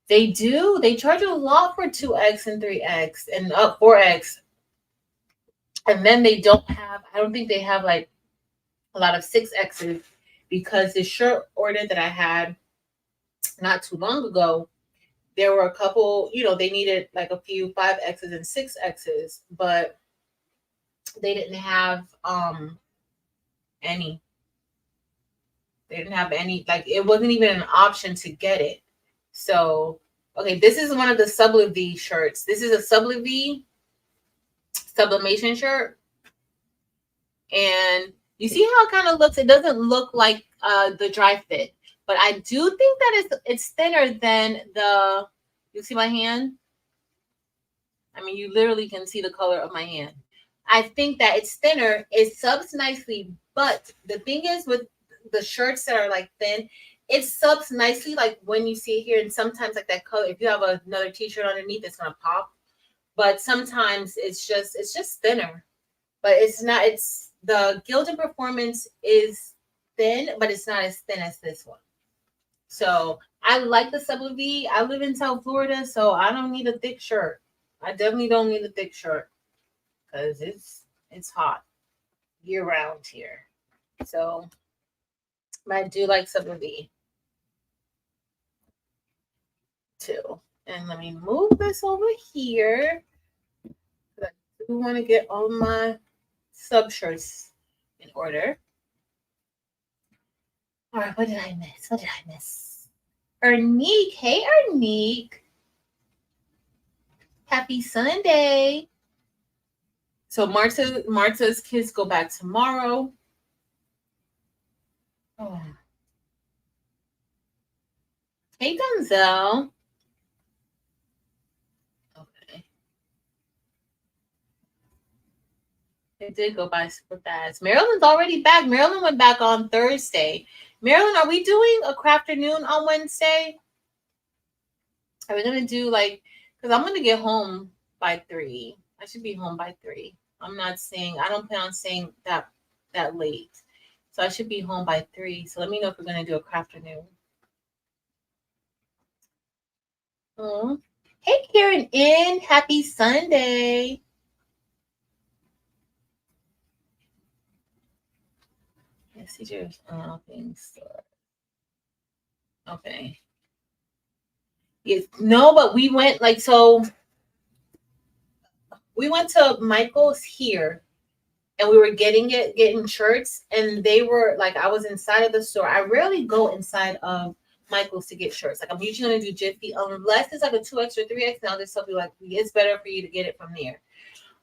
They do. They charge a lot for 2X and 3X and 4X. And then they don't have, I don't think they have like a lot of 6Xs, because the shirt order that I had not too long ago, there were a couple, they needed like a few 5Xs and 6Xs, but they didn't have any. They didn't have any, like it wasn't even an option to get it. So, okay, this is one of the Sublimation shirts. This is a Sublimation shirt. And you see how it kind of looks? It doesn't look like the dry fit, but I do think that it's thinner than you see my hand? I mean, you literally can see the color of my hand. I think that it's thinner. It subs nicely, but the thing is with the shirts that are like thin, it subs nicely, like when you see it here, and sometimes like that color, if you have another t-shirt underneath, it's gonna pop. But sometimes it's just thinner. But it's the Gildan Performance is thin, but it's not as thin as this one. So I like the Sublimation. I live in South Florida, so I don't need a thick shirt. I definitely don't need a thick shirt because it's hot year round here. So but I do like Sublimation too. And let me move this over here. I do want to get all my sub shirts in order. All right, what did I miss? Ernique. Hey, Ernique. Happy Sunday. So Marta's kids go back tomorrow. Oh. Hey, Denzel. Okay. It did go by super fast. Marilyn's already back. Marilyn went back on Thursday. Marilyn, are we doing a craft afternoon on Wednesday? Are we gonna do because I'm gonna get home by 3. I should be home by 3. I don't plan on staying that late. So I should be home by 3. So let me know if we're gonna do a craft afternoon. Oh. Hey, Karen N. Happy Sunday. Yes, teachers. Things. Okay. Yes. No, but we went like so. We went to Michael's here, and we were getting shirts, and they were like, I was inside of the store. I rarely go inside of Michael's to get shirts. Like I'm usually gonna do Jiffy unless it's like a 2X or 3X. And I'll just tell you like it's better for you to get it from there.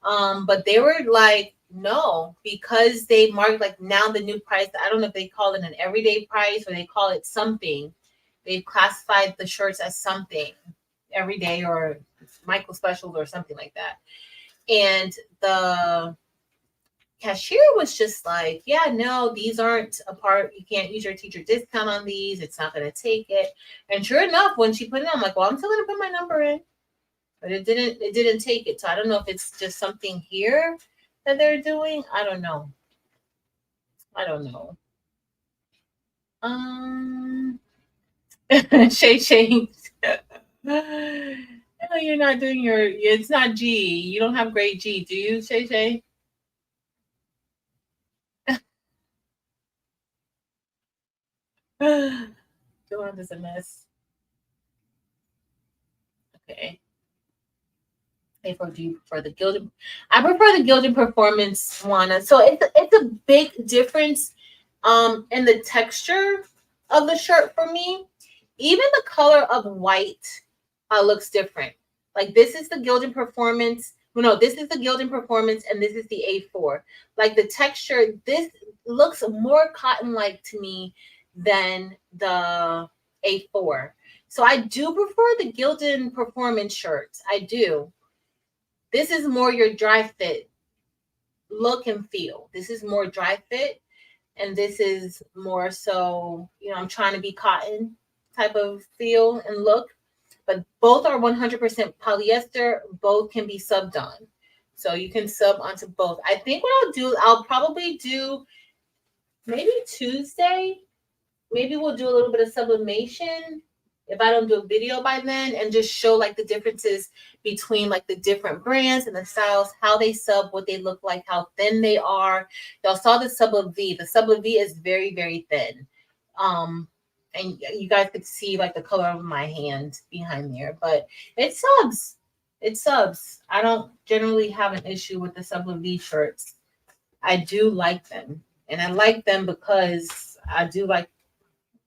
But they were like, no, because they marked like now the new price. I don't know if they call it an everyday price or they call it something. They've classified the shirts as something every day or Michael specials or something like that. And the cashier was just like, yeah, no, these aren't a part. You can't use your teacher discount on these. It's not going to take it. And sure enough, when she put it on, I'm like, well, I'm still going to put my number in. But it didn't take it. So I don't know if it's just something here that they're doing. I don't know. Shay Shay. No, you're not doing it's not G. You don't have grade G, do you, Shay Shay? Doing this a mess. Okay. Do you prefer the gilded? I prefer the gilded performance one. So it's a big difference in the texture of the shirt for me. Even the color of white looks different. Like this is the gilded performance. Well, no, this is the gilded performance, and this is the A4. Like the texture, this looks more cotton-like to me than the A4. So I do prefer the gilded performance shirts. I do. This is more your dry fit look and feel. This is more dry fit, and this is more so, I'm trying to be cotton type of feel and look. But both are 100% polyester. Both can be subbed on. So you can sub onto both. I think what I'll probably do maybe Tuesday. Maybe we'll do a little bit of sublimation if I don't do a video by then, and just show like the differences between like the different brands and the styles, how they sub, what they look like, how thin they are. Y'all saw the Sublim V. The Sublim V is very, very thin. And you guys could see like the color of my hand behind there, but it subs. It subs. I don't generally have an issue with the Sublim V shirts. I do like them. And I like them because I do like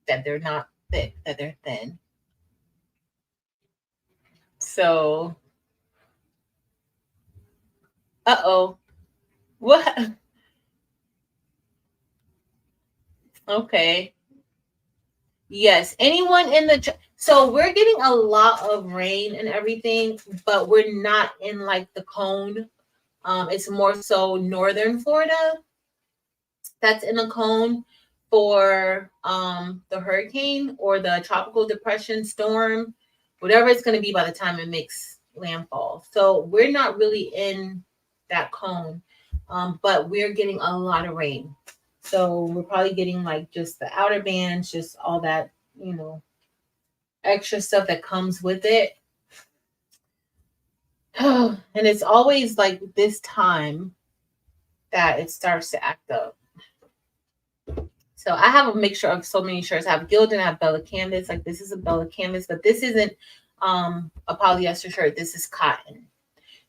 that they're not thick, that they're thin. So, uh-oh. What? Okay. Yes. Anyone in the so we're getting a lot of rain and everything, but we're not in like the cone. It's more so northern Florida that's in a cone for the hurricane or the tropical depression storm, whatever it's going to be by the time it makes landfall. So we're not really in that cone, but we're getting a lot of rain. So we're probably getting like just the outer bands, just all that, extra stuff that comes with it. And it's always like this time that it starts to act up. So I have a mixture of so many shirts. I have Gildan, I have Bella Canvas. Like this is a Bella Canvas, but this isn't a polyester shirt. This is cotton.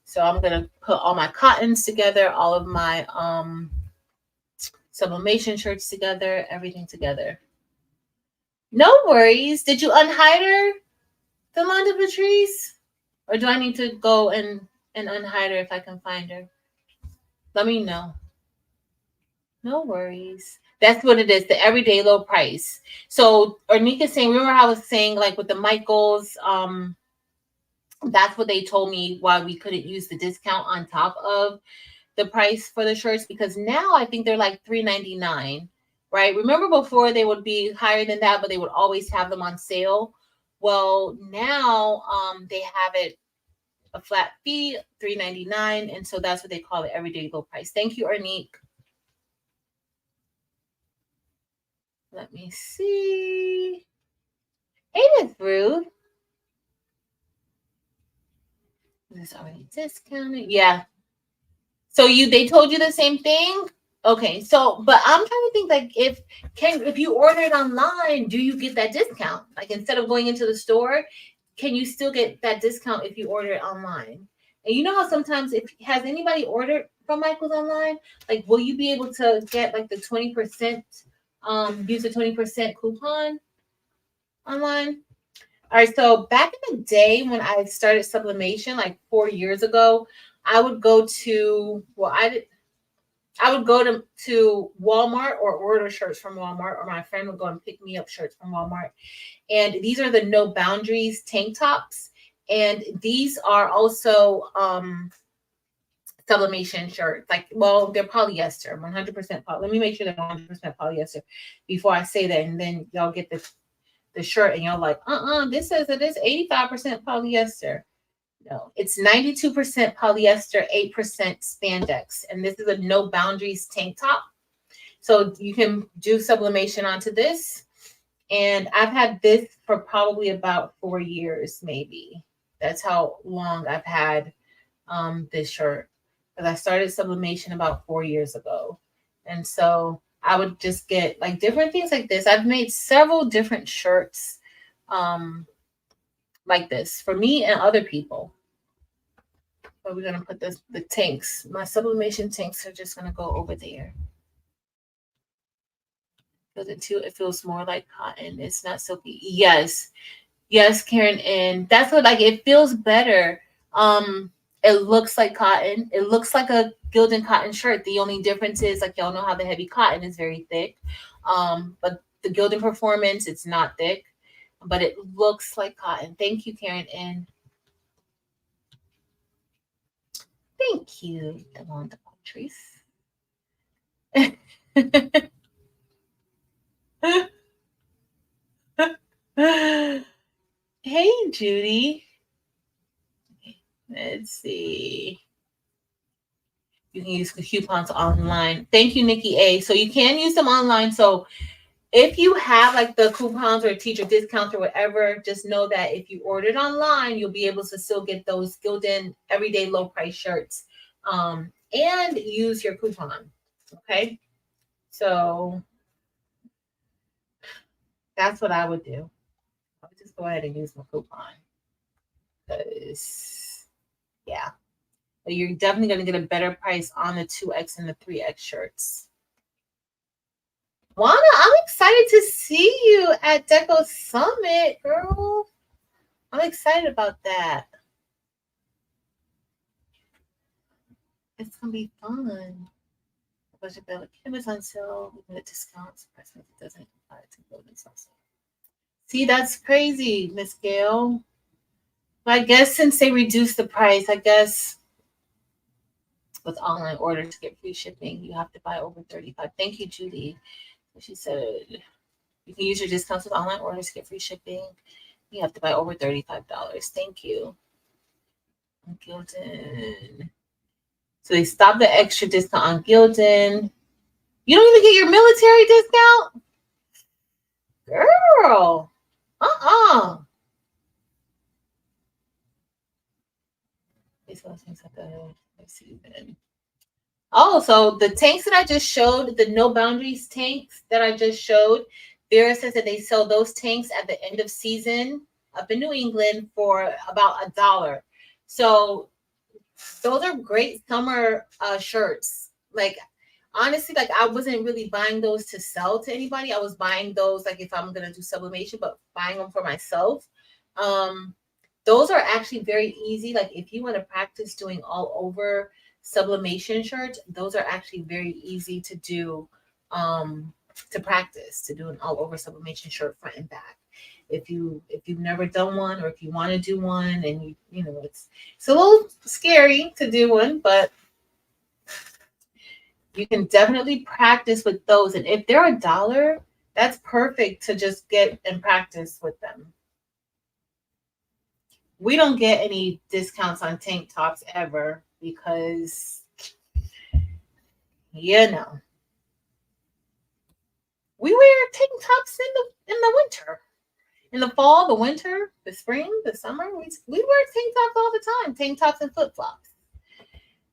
So I'm gonna put all my cottons together, all of my sublimation shirts together, everything together. No worries. Did you unhide her, Delonda Patrice? Or do I need to go and unhide her if I can find her? Let me know. No worries. That's what it is, the everyday low price. So Arnika's saying, remember how I was saying like with the Michaels, that's what they told me why we couldn't use the discount on top of the price for the shirts, because now I think they're like $3.99, right? Remember before they would be higher than that, but they would always have them on sale. Well, now they have it a flat fee, $3.99, and so that's what they call it, everyday low price. Thank you, Arnique. Let me see. Hey, Miss Ruth. Is this already discounted? Yeah. So they told you the same thing? Okay, so but I'm trying to think like if you order it online, do you get that discount? Like instead of going into the store, can you still get that discount if you order it online? And you know how sometimes if has anybody ordered from Michael's online, like will you be able to get like the 20% use the 20% coupon online? All right, so back in the day when I started Sublimation like 4 years ago, I would go to I would go to Walmart or order shirts from Walmart, or my friend would go and pick me up shirts from Walmart. And these are the No Boundaries tank tops. And these are also sublimation shirts. Like, well, they're polyester, 100% poly. Let me make sure they're 100% polyester before I say that. And then y'all get the shirt and y'all like, this says it is 85% polyester. No, it's 92% polyester, 8% spandex. And this is a No Boundaries tank top. So you can do sublimation onto this. And I've had this for probably about 4 years, maybe. That's how long I've had this shirt. Because I started sublimation about 4 years ago. And so I would just get like different things like this. I've made several different shirts like this for me and other people. But we're gonna put the tanks. My sublimation tanks are just gonna go over there. Because it feels more like cotton. It's not silky. Yes. Yes, Karen, and that's what like it feels better. It looks like cotton. It looks like a Gildan cotton shirt. The only difference is like y'all know how the heavy cotton is very thick. But the Gildan Performance, it's not thick, but it looks like cotton. Thank you, Karen, and thank you, Delonda Patrice. Hey, Judy. Let's see. You can use coupons online. Thank you, Nikki A. So you can use them online. So if you have like the coupons or teacher discounts or whatever, just know that if you ordered online, you'll be able to still get those Gildan everyday low price shirts and use your coupon. Okay. So that's what I would do. I would just go ahead and use my coupon. Because, yeah. But you're definitely going to get a better price on the 2X and the 3X shirts. Juana, I'm excited to see you at Deco Summit, girl. I'm excited about that. It's going to be fun. A bunch of Bella Kim is on sale. We get discounts. It doesn't apply to buildings also. See, that's crazy, Miss Gail. But I guess since they reduced the price, I guess with online orders to get free shipping, you have to buy over 35. Thank you, Judy. She said you can use your discounts with online orders to get free shipping. You have to buy over $35. Thank you. Gildan. So they stopped the extra discount on Gildan. You don't even get your military discount? Girl. Let's see then. Oh, so the tanks that I just showed, the No Boundaries tanks that I just showed, Vera says that they sell those tanks at the end of season up in New England for about $1. So those are great summer shirts. Like honestly, like I wasn't really buying those to sell to anybody. I was buying those like if I'm gonna do sublimation, but buying them for myself. Those are actually very easy. Like if you want to practice doing all over sublimation shirts, those are actually very easy to do to practice to do an all over sublimation shirt front and back. If you've never done one or if you want to do one and you know it's a little scary to do one, but you can definitely practice with those. And if they're $1, that's perfect to just get and practice with them. We don't get any discounts on tank tops ever because, you know, we wear tank tops in the winter. In the fall, the winter, the spring, the summer, we wear tank tops all the time. Tank tops and flip-flops.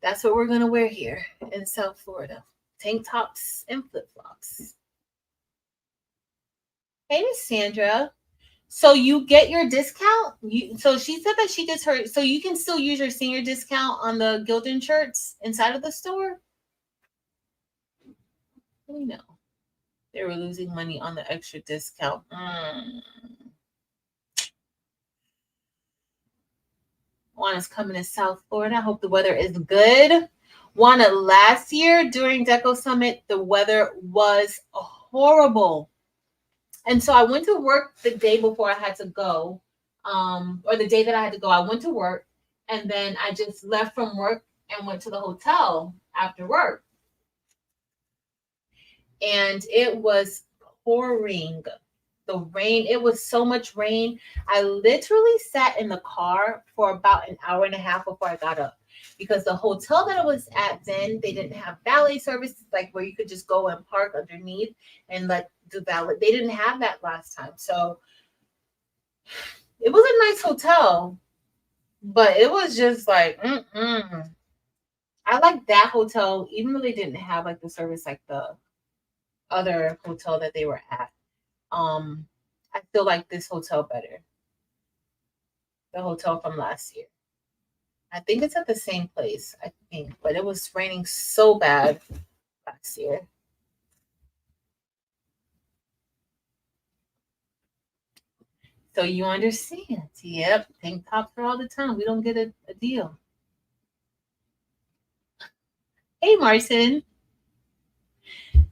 That's what we're going to wear here in South Florida. tank tops and flip-flops. Hey, Miss Sandra. So you get your discount? So she said that she gets her, so you can still use your senior discount on the Gildan shirts inside of the store? Let me know. They were losing money on the extra discount. Juana's coming to South Florida. I hope the weather is good. Juana, last year during Deco Summit, the weather was horrible. And so I went to work the day before I had to go, or the day that I had to go. I went to work, and then I just left from work and went to the hotel after work. And it was pouring. The rain, it was so much rain. I literally sat in the car for about an hour and a half before I got up, because the hotel that I was at then, they didn't have valet services, like where you could just go and park underneath and like do valet. They didn't have that last time. So it was a nice hotel, but it was just like, I like that hotel, even though they didn't have like the service like the other hotel that they were at. I still like this hotel better. The hotel from last year. I think it's at the same place, I think, but it was raining so bad last year. So you understand. Yep, tank tops for all the time. We don't get a deal. Hey, Martin.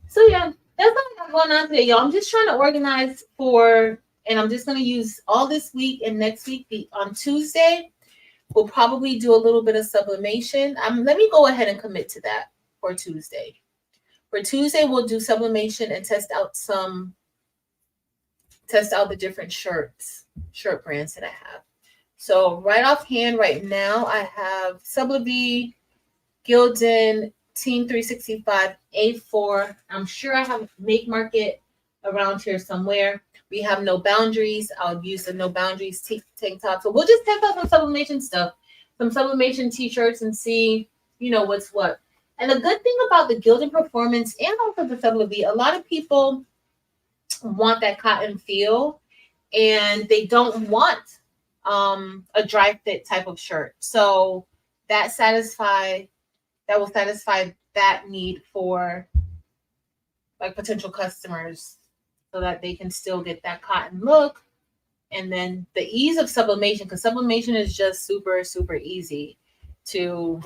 So yeah, that's what I got going on today, y'all. I'm just trying to organize for, and I'm just going to use all this week and next week. On Tuesday, we'll probably do a little bit of sublimation. Let me go ahead and commit to that for Tuesday. For Tuesday, we'll do sublimation and test out the different shirt brands that I have. So right offhand, right now, I have Sublimation, Gildan, Team 365, A4. I'm sure I have Make Market around here somewhere. We have No Boundaries. I'll use the No Boundaries tank top. So we'll just test out some sublimation stuff, some sublimation t-shirts, and see, what's what. And the good thing about the Gildan Performance and also the Sublimation, a lot of people want that cotton feel, and they don't want a dry fit type of shirt. So that will satisfy that need for like potential customers, so that they can still get that cotton look. And then the ease of sublimation, because sublimation is just super, super easy to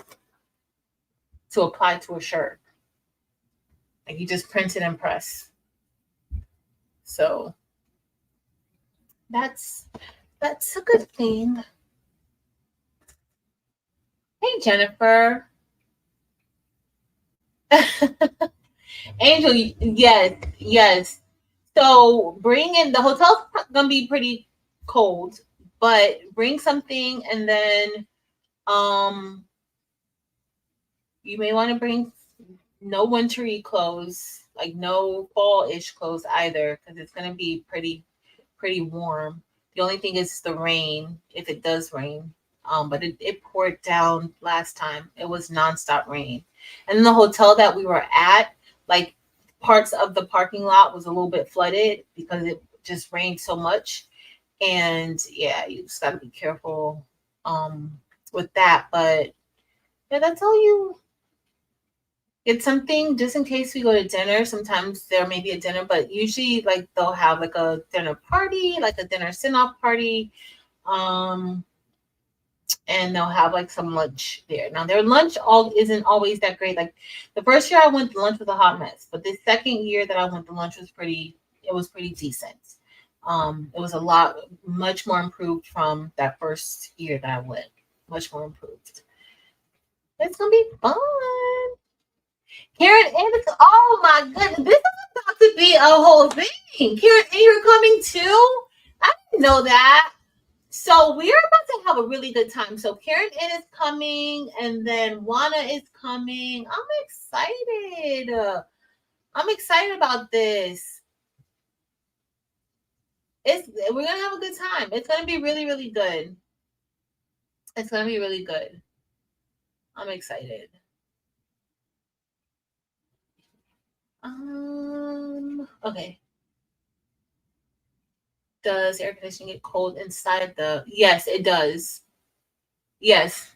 apply to a shirt. Like you just print it and press. So that's a good thing. Hey, Jennifer. Angel, yes. So bring in, the hotel's gonna be pretty cold, but bring something, and then you may want to bring no wintry clothes, like no fall-ish clothes either, because it's gonna be pretty warm. The only thing is the rain, if it does rain. But it poured down last time. It was nonstop rain. And then the hotel that we were at, like parts of the parking lot was a little bit flooded because it just rained so much. And yeah, you just gotta be careful with that. But yeah, that's all. You get something just in case we go to dinner. Sometimes there may be a dinner, but usually like they'll have like a dinner party, like a dinner send-off party. And they'll have like some lunch there. Now their lunch isn't always that great. Like the first year I went, the lunch was a hot mess, but the second year that I went, the lunch was pretty decent. It was much more improved from that first year that I went. Much more improved. It's gonna be fun. Karen, and oh my goodness, this is about to be a whole thing. Karen, and you're coming too? I didn't know that. So we're about to have a really good time. So Karen N is coming, and then Juana is coming. I'm excited. I'm excited about this. We're gonna have a good time. It's gonna be really, really good. It's gonna be really good. I'm excited. Okay. Does air conditioning get cold inside the? Yes, it does. Yes,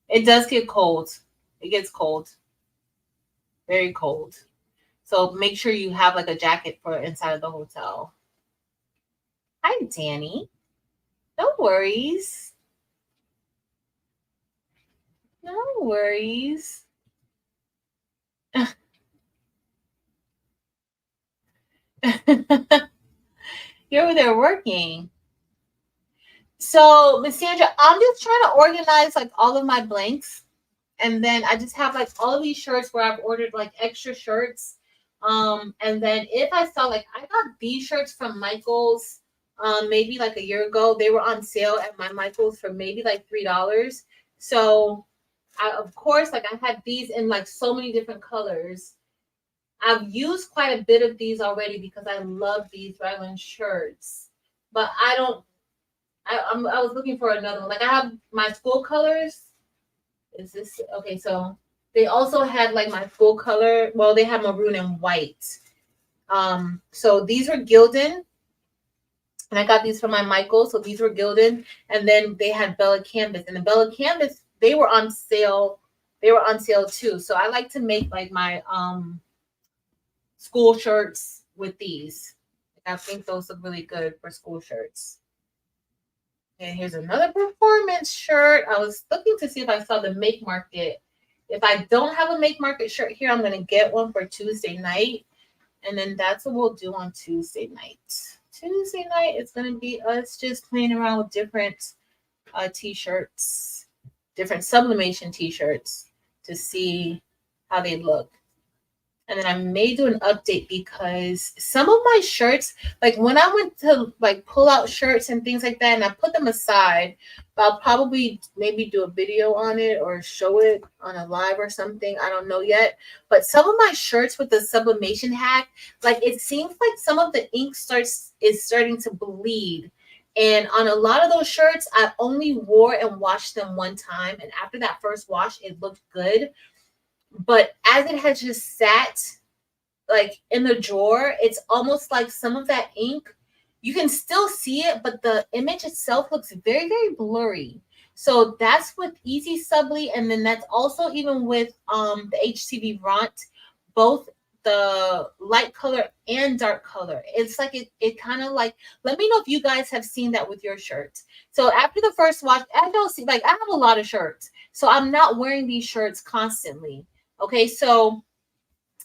it does get cold. It gets cold, very cold. So make sure you have like a jacket for inside of the hotel. Hi, Danny. No worries. No worries. You're over there working. So, Miss Sandra, I'm just trying to organize like all of my blanks. And then I just have like all of these shirts where I've ordered like extra shirts. And then if I saw like I got these shirts from Michaels maybe like a year ago. They were on sale at my Michaels for maybe like $3. So I of course like I had these in like so many different colors. I've used quite a bit of these already because I love these Ryland shirts. But I don't I was looking for another one. Like I have my school colors. Is this okay? So they also had like my full color. Well, they had maroon and white. So these were Gildan, and I got these from my Michael. So these were Gildan, and then they had Bella Canvas, and the Bella Canvas they were on sale. They were on sale too. So I like to make like my school shirts with these. I think those look really good for school shirts. And here's another performance shirt. I was looking to see if I saw the Make Market. If I don't have a Make Market shirt here, I'm going to get one for Tuesday night. And then that's what we'll do on Tuesday night. Tuesday night, it's going to be us just playing around with different t-shirts, different Sublimation t-shirts to see how they look. And then I may do an update because some of my shirts, like when I went to like pull out shirts and things like that, and I put them aside, but I'll probably maybe do a video on it or show it on a live or something. I don't know yet. But some of my shirts with the sublimation hack, like it seems like some of the ink is starting to bleed. And on a lot of those shirts, I only wore and washed them one time. And after that first wash, it looked good. But as it has just sat like in the drawer, it's almost like some of that ink, you can still see it, but the image itself looks very, very blurry. So that's with Easy Subly, and then that's also even with the HTV Ront, both the light color and dark color. It's like it kind of like, let me know if you guys have seen that with your shirts. So after the first wash, I don't see, like I have a lot of shirts, so I'm not wearing these shirts constantly. Okay, so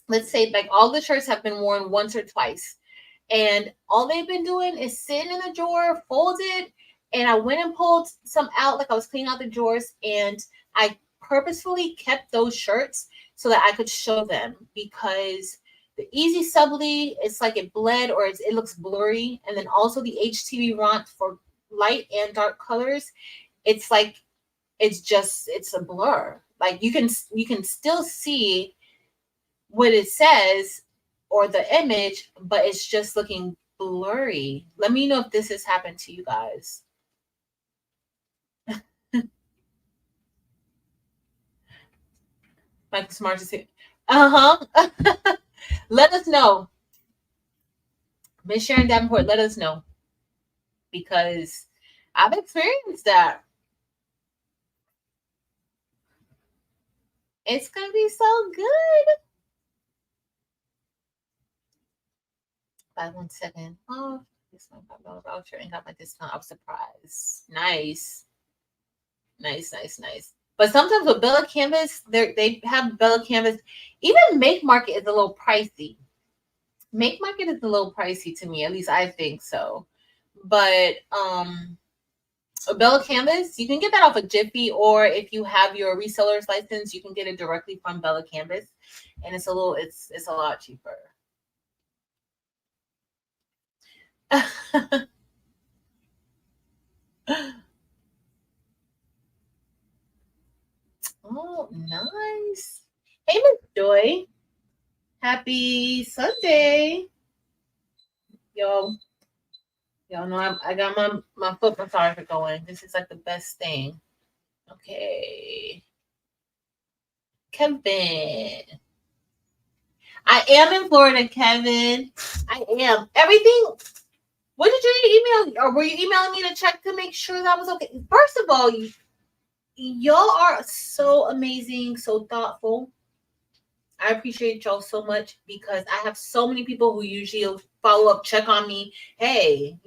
let's say like all the shirts have been worn once or twice, and all they've been doing is sitting in the drawer folded. And I went and pulled some out, like I was cleaning out the drawers, and I purposefully kept those shirts so that I could show them, because the Easy Subly, it's like it bled or it looks blurry, and then also the HTV Ront for light and dark colors, it's like it's a blur. Like you can still see what it says or the image, but it's just looking blurry. Let me know if this has happened to you guys. Michael Smart is here. Uh-huh. Let us know. Miss Sharon Davenport, let us know. Because I've experienced that. It's gonna be so good. 517. Oh, this my $5 voucher and got my discount. I was surprised. Nice. Nice. But sometimes with Bella Canvas, they have Bella Canvas. Even Make Market is a little pricey. Make Market is a little pricey to me, at least I think so. But Bella Canvas, you can get that off of Jiffy, or if you have your reseller's license, you can get it directly from Bella Canvas, and it's a lot cheaper. Oh, nice. Hey, Miss Joy. Happy Sunday. Yo, y'all know I got my foot massager going. This is like the best thing. Okay. Kevin. I am in Florida, Kevin. I am. Everything. What did you email? Or were you emailing me to check to make sure that was okay? First of all, y'all are so amazing, so thoughtful. I appreciate y'all so much because I have so many people who usually follow up, check on me. Hey,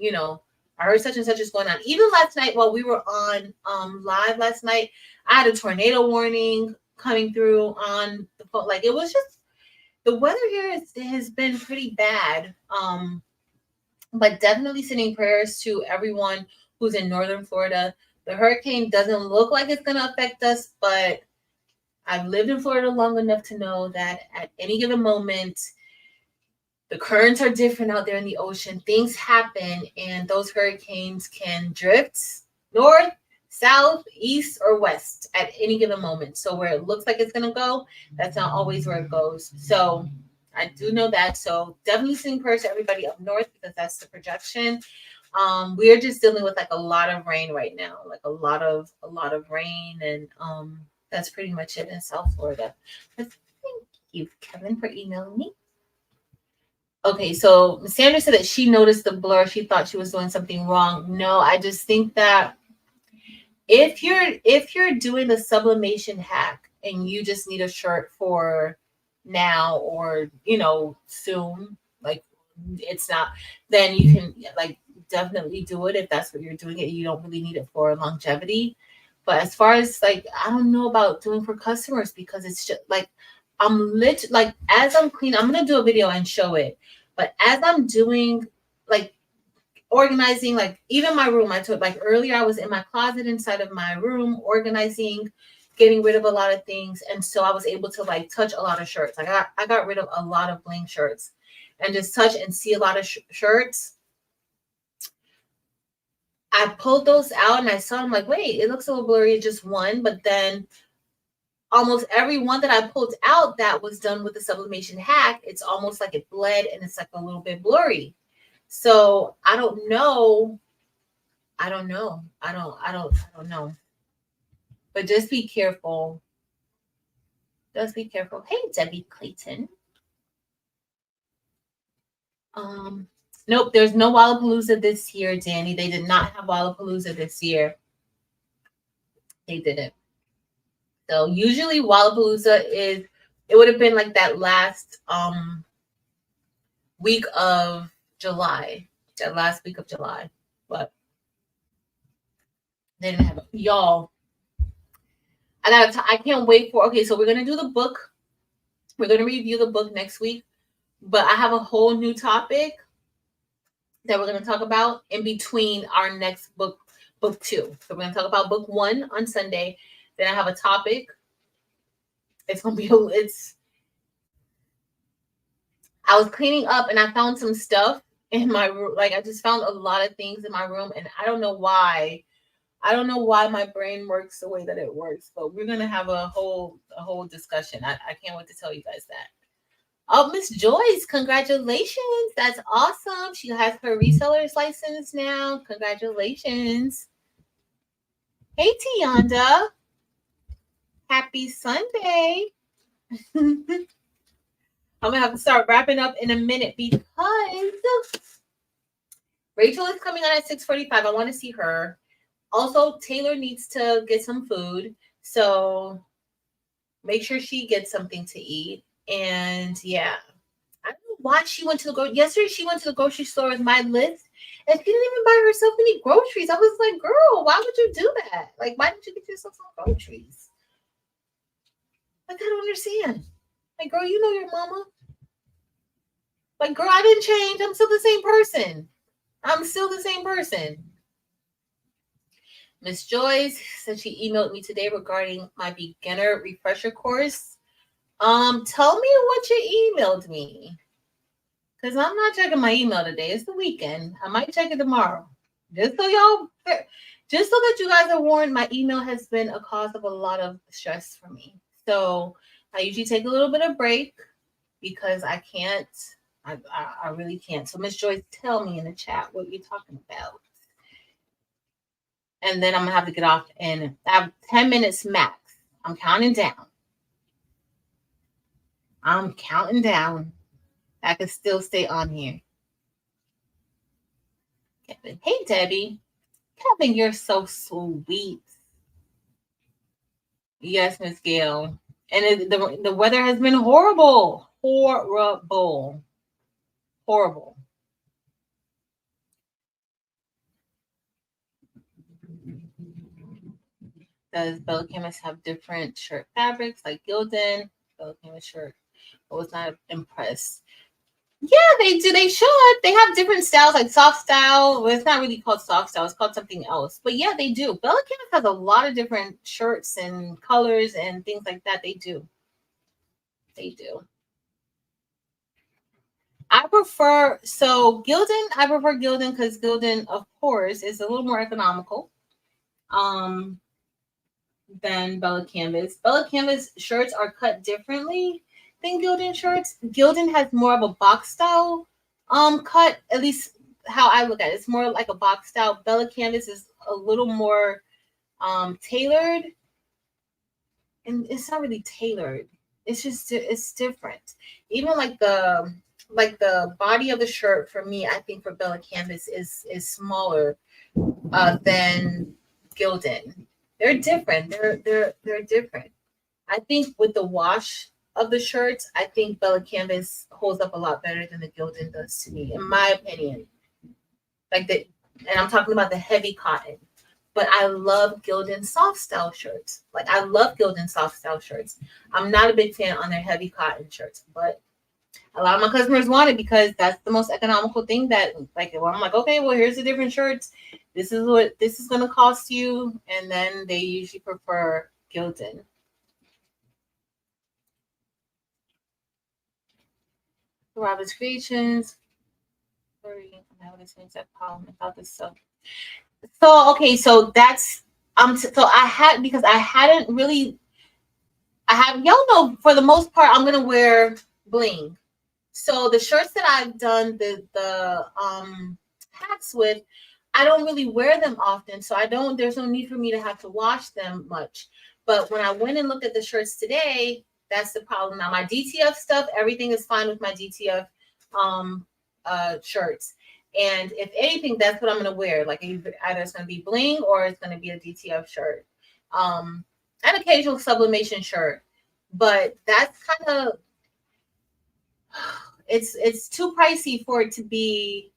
I heard such and such is going on. Even last night while we were on live last night, I had a tornado warning coming through on the phone. Like it was just the weather here has been pretty bad. But definitely sending prayers to everyone who's in northern Florida. The hurricane doesn't look like it's going to affect us, but I've lived in Florida long enough to know that at any given moment, the currents are different out there in the ocean. Things happen, and those hurricanes can drift north, south, east, or west at any given moment. So where it looks like it's going to go, that's not always where it goes. So I do know that. So definitely sending prayers to everybody up north because that's the projection. We're just dealing with like a lot of rain right now, like a lot of rain, and that's pretty much it in South Florida. But thank you, Kevin, for emailing me. Okay, so Sandra said that she noticed the blur. She thought she was doing something wrong. No, I just think that if you're doing the sublimation hack and you just need a shirt for now or soon, like it's not, then you can like definitely do it if that's what you're doing it. You don't really need it for longevity. But as far as like, I don't know about doing for customers because it's just like like as I'm cleaning, I'm gonna do a video and show it. But as I'm doing like organizing, like even my room, I took like earlier, I was in my closet inside of my room, organizing, getting rid of a lot of things. And so I was able to like touch a lot of shirts. Like I got rid of a lot of bling shirts and just touch and see a lot of shirts. I pulled those out and I saw them like, wait, it looks a little blurry, just one. But then almost every one that I pulled out that was done with the sublimation hack, it's almost like it bled and it's like a little bit blurry. So I don't know. I don't know. I don't know. But just be careful. Just be careful. Hey, Debbie Clayton. Nope, there's no Wallapalooza this year, Danny. They did not have Wallapalooza this year. They didn't. So usually Wallapalooza it would have been like that last week of July. That last week of July. But they didn't have it. Y'all. I can't wait for okay, so we're gonna do the book. We're gonna review the book next week. But I have a whole new topic that we're going to talk about in between our next book 2. So we're going to talk about book 1 on Sunday. Then I have a topic. It's going to be I was cleaning up and I found some stuff in my room. Like I just found a lot of things in my room and I don't know why. I don't know why my brain works the way that it works, but we're going to have a whole discussion. I can't wait to tell you guys that. Oh, Miss Joyce, congratulations. That's awesome. She has her reseller's license now. Congratulations. Hey, Tianda. Happy Sunday. I'm going to have to start wrapping up in a minute because Rachel is coming on at 6:45. I want to see her. Also, Taylor needs to get some food. So make sure she gets something to eat. And yeah, I don't know why she went to the yesterday. She went to the grocery store with my list, and she didn't even buy herself any groceries. I was like, "Girl, why would you do that? Like, why didn't you get yourself some groceries?" Like, I don't understand. Like, girl, you know your mama. Like, girl, I didn't change. I'm still the same person. I'm still the same person. Miss Joyce said she emailed me today regarding my beginner refresher course. Tell me what you emailed me. Because I'm not checking my email today. It's the weekend. I might check it tomorrow. Just so that you guys are warned, my email has been a cause of a lot of stress for me. So I usually take a little bit of break because I can't. I really can't. So Miss Joyce, tell me in the chat what you're talking about. And then I'm going to have to get off and I have 10 minutes max. I'm counting down. I'm counting down. I can still stay on here. Kevin. Hey, Debbie. Kevin, you're so sweet. Yes, Miss Gail. And the weather has been horrible. Horrible. Horrible. Does Bella Canvas have different shirt fabrics like Gildan? Bella Canvas shirt. I was not impressed. Yeah, they do. They should. They have different styles, like soft style. Well, it's not really called soft style. It's called something else. But yeah, they do. Bella Canvas has a lot of different shirts and colors and things like that. They do. They do. I prefer Gildan. I prefer Gildan because Gildan, of course, is a little more economical. Um, than Bella Canvas. Bella Canvas shirts are cut differently than Gildan shirts. Gildan has more of a box style cut, at least how I look at it. It's more like a box style. Bella Canvas is a little more tailored, and it's not really tailored. It's different. Even like the body of the shirt for me, I think for Bella Canvas is smaller than Gildan. They're different. They're different. I think with the wash of the shirts, I think Bella Canvas holds up a lot better than the Gildan does to me, in my opinion. Like the, and I'm talking about the heavy cotton. But I love Gildan soft style shirts. Like I love Gildan soft style shirts. I'm not a big fan on their heavy cotton shirts, but a lot of my customers want it because that's the most economical thing that like well, I'm like, okay, well here's the different shirts. This is what this is gonna cost you, and then they usually prefer Gildan. Robert's Creations. Sorry, I would change that problem about this stuff. So okay, so that's so I had because I hadn't really I have y'all know for the most part I'm gonna wear bling. So the shirts that I've done the hats with, I don't really wear them often. So I don't there's no need for me to have to wash them much. But when I went and looked at the shirts today, that's the problem. Now my DTF stuff, everything is fine with my DTF shirts. And if anything, that's what I'm gonna wear. Like either it's gonna be bling or it's gonna be a DTF shirt. An occasional sublimation shirt. But that's kind of it's too pricey for it to be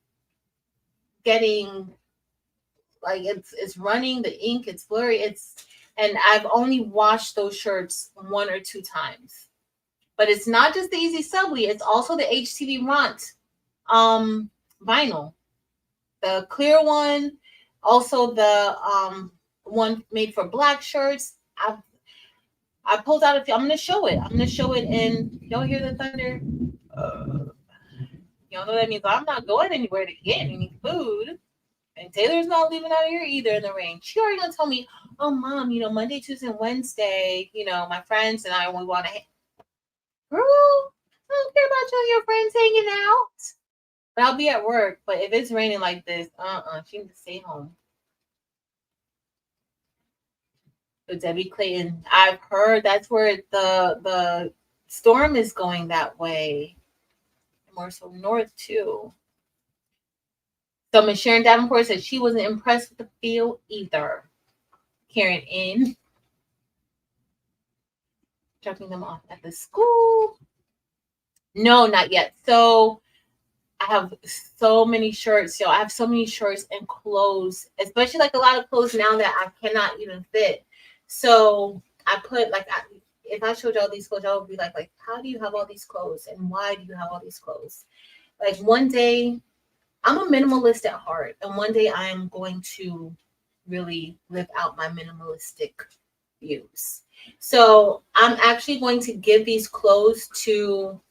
getting like it's running the ink, it's blurry, and I've only washed those shirts 1 or 2 times. But it's not just the Easy Subly, it's also the HTV Ront vinyl, the clear one, also the one made for black shirts. I pulled out a few. I'm gonna show it. I'm gonna show it in. Y'all hear the thunder? Y'all know that means I'm not going anywhere to get any food. And Taylor's not leaving out of here either in the rain. She already gonna tell me, oh mom, Monday, Tuesday, and Wednesday, my friends and I only want to girl, I don't care about you and your friends hanging out. But I'll be at work. But if it's raining like this, she needs to stay home. So Debbie Clayton, I've heard that's where the storm is going that way. More so north too. So Miss Sharon Davenport said she wasn't impressed with the feel either. Karen in. Dropping them off at the school. No, not yet. So I have so many shirts. I have so many shirts and clothes, especially like a lot of clothes now that I cannot even fit. So I put if I showed y'all these clothes, y'all would be like, how do you have all these clothes? And why do you have all these clothes? Like one day, I'm a minimalist at heart. And one day I am going to really live out my minimalistic views. So I'm actually going to give these clothes to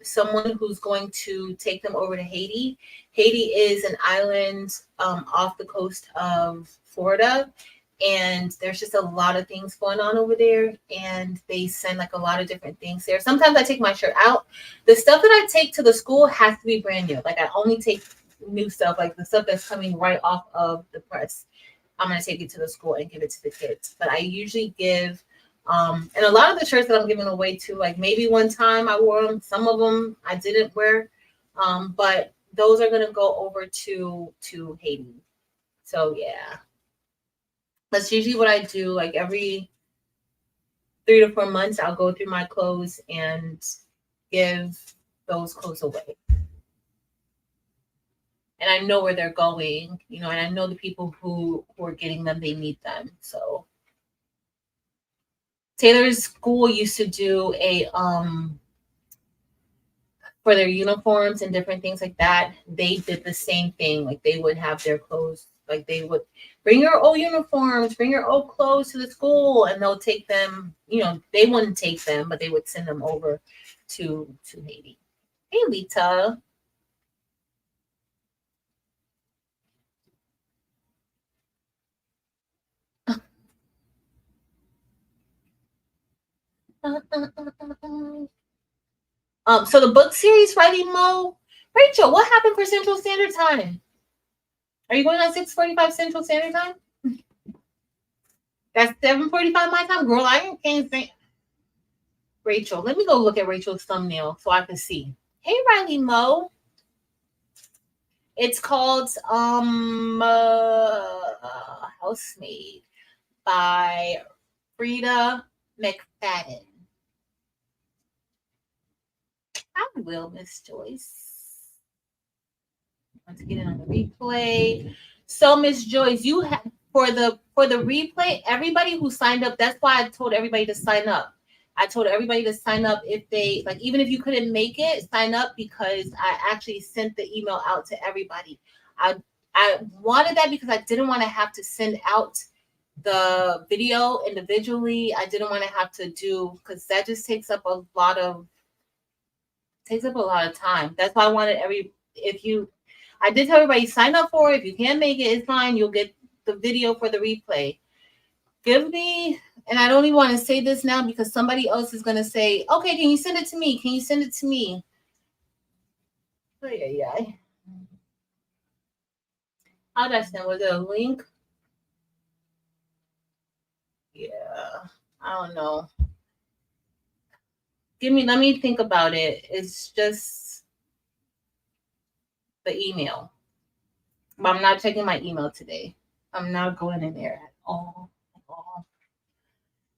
someone who's going to take them over to Haiti. Haiti is an island off the coast of Florida. And there's just a lot of things going on over there, and they send like a lot of different things there. Sometimes I take my shirt out. The stuff that I take to the school has to be brand new. Like I only take new stuff, like the stuff that's coming right off of the press. I'm going to take it to the school and give it to the kids. But I usually give And a lot of the shirts that I'm giving away too, like maybe one time I wore them, some of them I didn't wear, but those are gonna go over to Haiti. So yeah, that's usually what I do. Like every 3 to 4 months, I'll go through my clothes and give those clothes away. And I know where they're going, you know, and I know the people who are getting them, they need them. So Taylor's school used to do a for their uniforms and different things like that. They did the same thing. Like they would have their clothes, like they would bring your old uniforms, bring your old clothes to the school, and they'll take them. You know, they wouldn't take them, but they would send them over to Haiti. Hey, Lita. So the book series, Writing Mo. Rachel, what happened for Central Standard Time? Are you going on 6:45 Central Standard Time? That's 7:45 my time, girl. I can't think. Rachel, let me go look at Rachel's thumbnail so I can see. Hey, Riley Mo. It's called Housemaid by Frida McFadden. I will, Miss Joyce. Want to get it on the replay. So, Miss Joyce, you have for the replay, everybody who signed up, that's why I told everybody to sign up. I told everybody to sign up if they like, even if you couldn't make it, sign up because I actually sent the email out to everybody. I wanted that because I didn't want to have to send out the video individually. I didn't want to have to do because that just takes up a lot of time. That's why I wanted I did tell everybody sign up for it. If you can't make it, it's fine. You'll get the video for the replay. Give me, and I don't even want to say this now because somebody else is going to say, okay, can you send it to me? Can you send it to me? Oh, yeah. How did I send? Was it a link? Yeah. I don't know. Let me think about it. It's just the email. But I'm not checking my email today. I'm not going in there at all.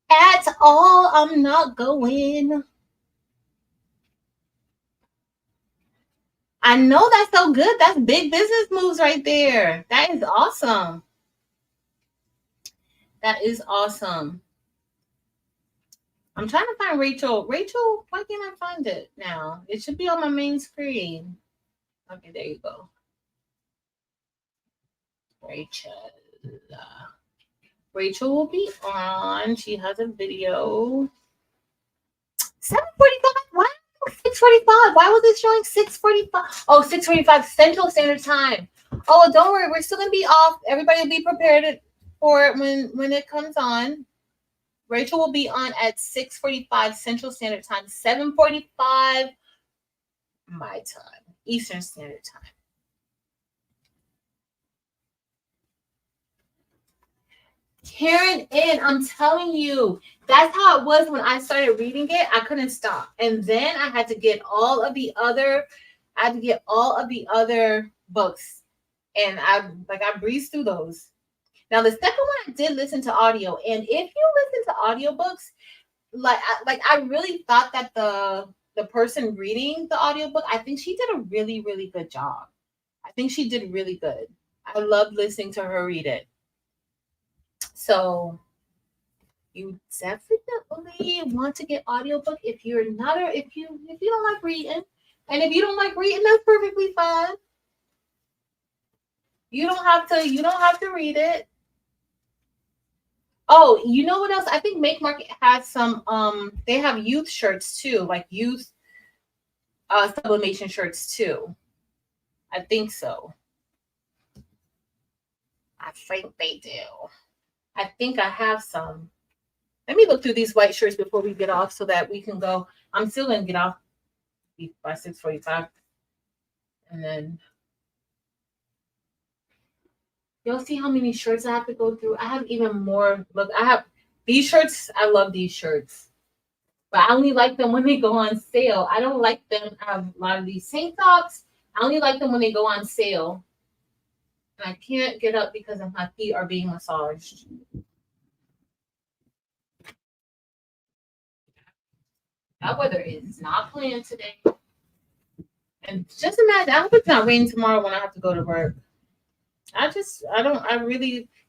At all, I'm not going. I know that's so good. That's big business moves right there. That is awesome. That is awesome. I'm trying to find Rachel. Rachel, why can't I find it now? It should be on my main screen. Okay, there you go. Rachel. Rachel will be on. She has a video. 7:45. Why 6:45? Why was it showing 6:45? Oh, 6:45 Central Standard Time. Oh, don't worry. We're still gonna be off. Everybody will be prepared for it when it comes on. Rachel will be on at 6:45 Central Standard Time, 7:45 my time, Eastern Standard Time. Karen in, I'm telling you, that's how it was when I started reading it. I couldn't stop. And then I had to get all of the other books. And I breezed through those. Now the second one I did listen to audio. And if you listen to audiobooks, I really thought that the person reading the audiobook, I think she did a really, really good job. I think she did really good. I loved listening to her read it. So you definitely want to get audiobook if you don't like reading. And if you don't like reading, that's perfectly fine. You don't have to read it. Oh, you know what else? I think Make Market has some they have youth shirts too, like youth sublimation shirts too. I think so. I think they do. I think I have some. Let me look through these white shirts before we get off so that we can go. I'm still gonna get off by 6:45. And then you'll see how many shirts I have to go through. I have even more. Look, I have These shirts, I love these shirts. But I only like them when they go on sale. I don't like them. I have a lot of these tank tops. I only like them when they go on sale. And I can't get up because of my feet are being massaged. That weather is not playing today. And just imagine, I hope it's not raining tomorrow when I have to go to work.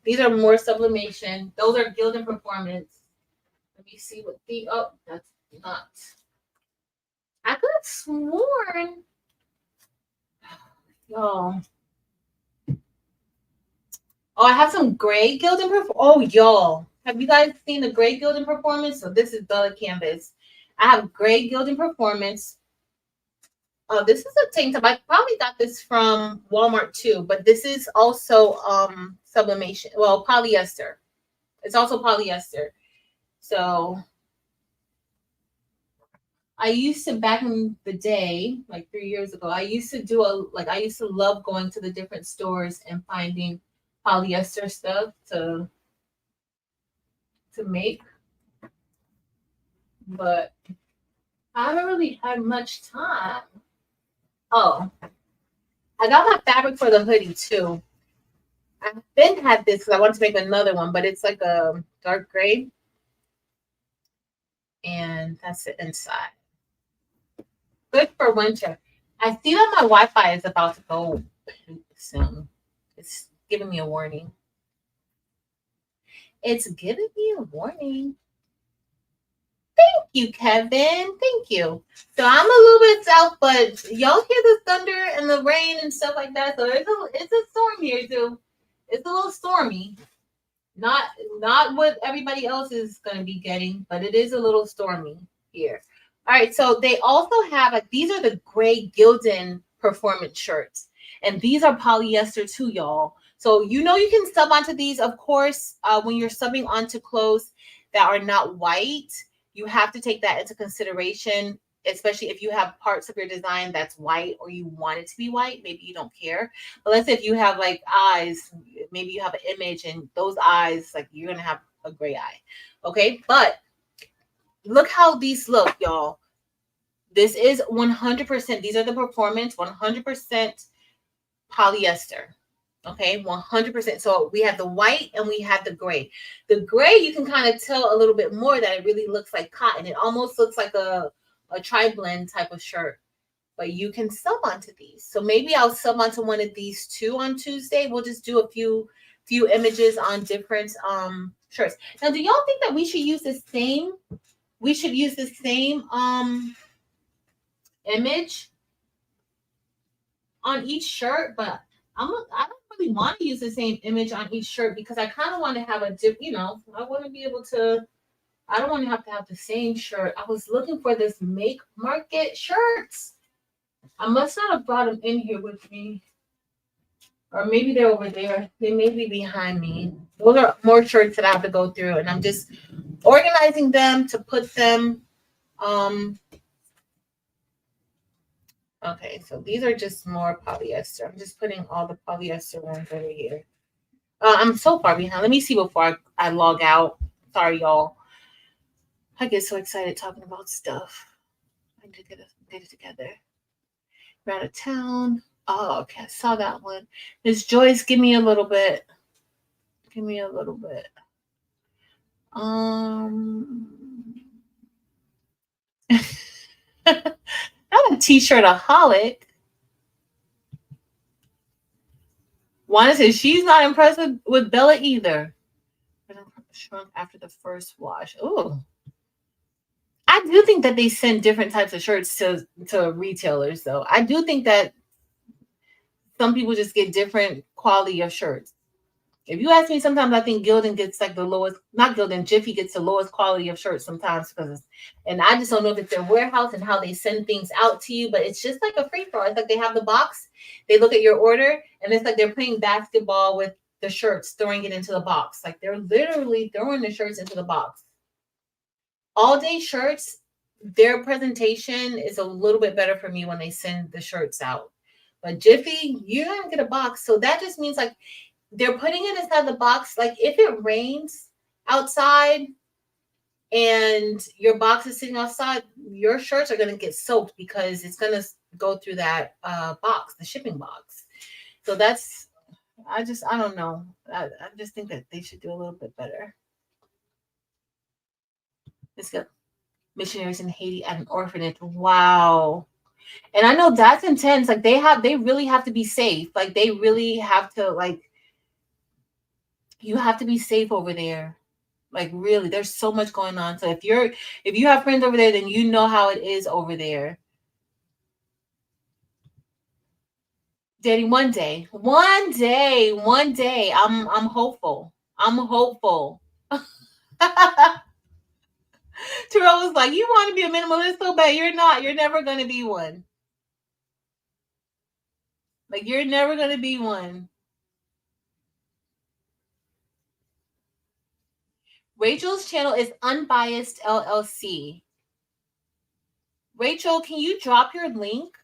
These are more sublimation. Those are Gildan Performance. Let me see what that's not. I could have sworn, y'all. Oh, I have some gray Gildan Performance. Oh, y'all. Have you guys seen the gray Gildan Performance? So this is Bella Canvas. I have gray Gildan Performance. This is a tank top. I probably got this from Walmart too, but this is also sublimation. Well, polyester. It's also polyester. So I used to, back in the day, like 3 years ago, I used to love going to the different stores and finding polyester stuff to make, but I haven't really had much time. Oh, I got my fabric for the hoodie too. I've been had this because I want to make another one, but it's like a dark gray, and that's the inside. Good for winter. I see that my Wi-Fi is about to go soon. It's giving me a warning. It's giving me a warning. Thank you, Kevin. Thank you. So I'm a little bit south, but y'all hear the thunder and the rain and stuff like that. So it's a storm here too. It's a little stormy. Not what everybody else is gonna be getting, but it is a little stormy here. All right, so they also have these are the gray Gildan Performance shirts, and these are polyester too, y'all. So you can sub onto these, of course, when you're subbing onto clothes that are not white. You have to take that into consideration, especially if you have parts of your design that's white or you want it to be white. Maybe you don't care. But let's say if you have like eyes, maybe you have an image and those eyes, like you're going to have a gray eye. Okay. But look how these look, y'all. This is 100%. These are the Performance 100% polyester. Okay, 100%. So we have the white and we have the gray. The gray, you can kind of tell a little bit more that it really looks like cotton. It almost looks like a tri-blend type of shirt, but you can sub onto these. So maybe I'll sub onto one of these too on Tuesday. We'll just do a few images on different shirts. Now, do y'all think that we should use the same? We should use the same image on each shirt, but I don't really want to use the same image on each shirt because I kind of want to have I want to be able to, I don't want to have the same shirt. I was looking for this Make Market shirts. I must not have brought them in here with me. Or maybe they're over there. They may be behind me. Those are more shirts that I have to go through, and I'm just organizing them to put them. Okay, so these are just more polyester. I'm just putting all the polyester ones over here. I'm so far behind. Let me see before I log out. Sorry, y'all. I get so excited talking about stuff. I need to get it together. We're out of town. Oh, okay. I saw that one. Miss Joyce, give me a little bit. Give me a little bit. Not a t-shirt-aholic. Wanda says she's not impressed with Bella either. Shrunk after the first wash. Oh, I do think that they send different types of shirts to retailers, though. I do think that some people just get different quality of shirts. If you ask me, sometimes I think Gildan gets like the lowest, not Gildan, Jiffy gets the lowest quality of shirts sometimes and I just don't know if it's their warehouse and how they send things out to you, but it's just like a free for all. It's like they have the box, they look at your order, and it's like they're playing basketball with the shirts, throwing it into the box. Like they're literally throwing the shirts into the box. All day shirts, their presentation is a little bit better for me when they send the shirts out. But Jiffy, you're gonna get a box. So that just means like they're putting it inside the box. Like if it rains outside, and your box is sitting outside, your shirts are going to get soaked because it's going to go through that box, the shipping box. So that's, I don't know. I just think that they should do a little bit better. Let's go. Missionaries in Haiti at an orphanage. Wow. And I know that's intense. Like they really have to be safe. Like they really have to, like, you have to be safe over there. Like really, there's so much going on. So if you have friends over there, then you know how it is over there. Daddy, one day, I'm hopeful. I'm hopeful. Terrell was like, "You want to be a minimalist so bad? You're not. You're never gonna be one. Like you're never gonna be one." Rachel's channel is Unbiased LLC. Rachel, can you drop your link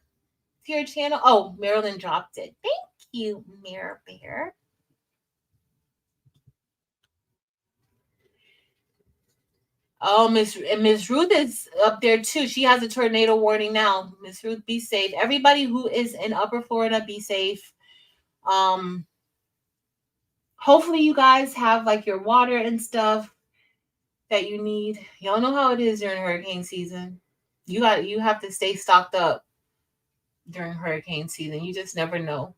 to your channel? Oh, Marilyn dropped it. Thank you, Mirror Bear. Oh, Miss Ruth is up there too. She has a tornado warning now. Miss Ruth, be safe. Everybody who is in Upper Florida, be safe. Hopefully you guys have like your water and stuff that you need. Y'all know how it is during hurricane season. You have to stay stocked up during hurricane season. You just never know.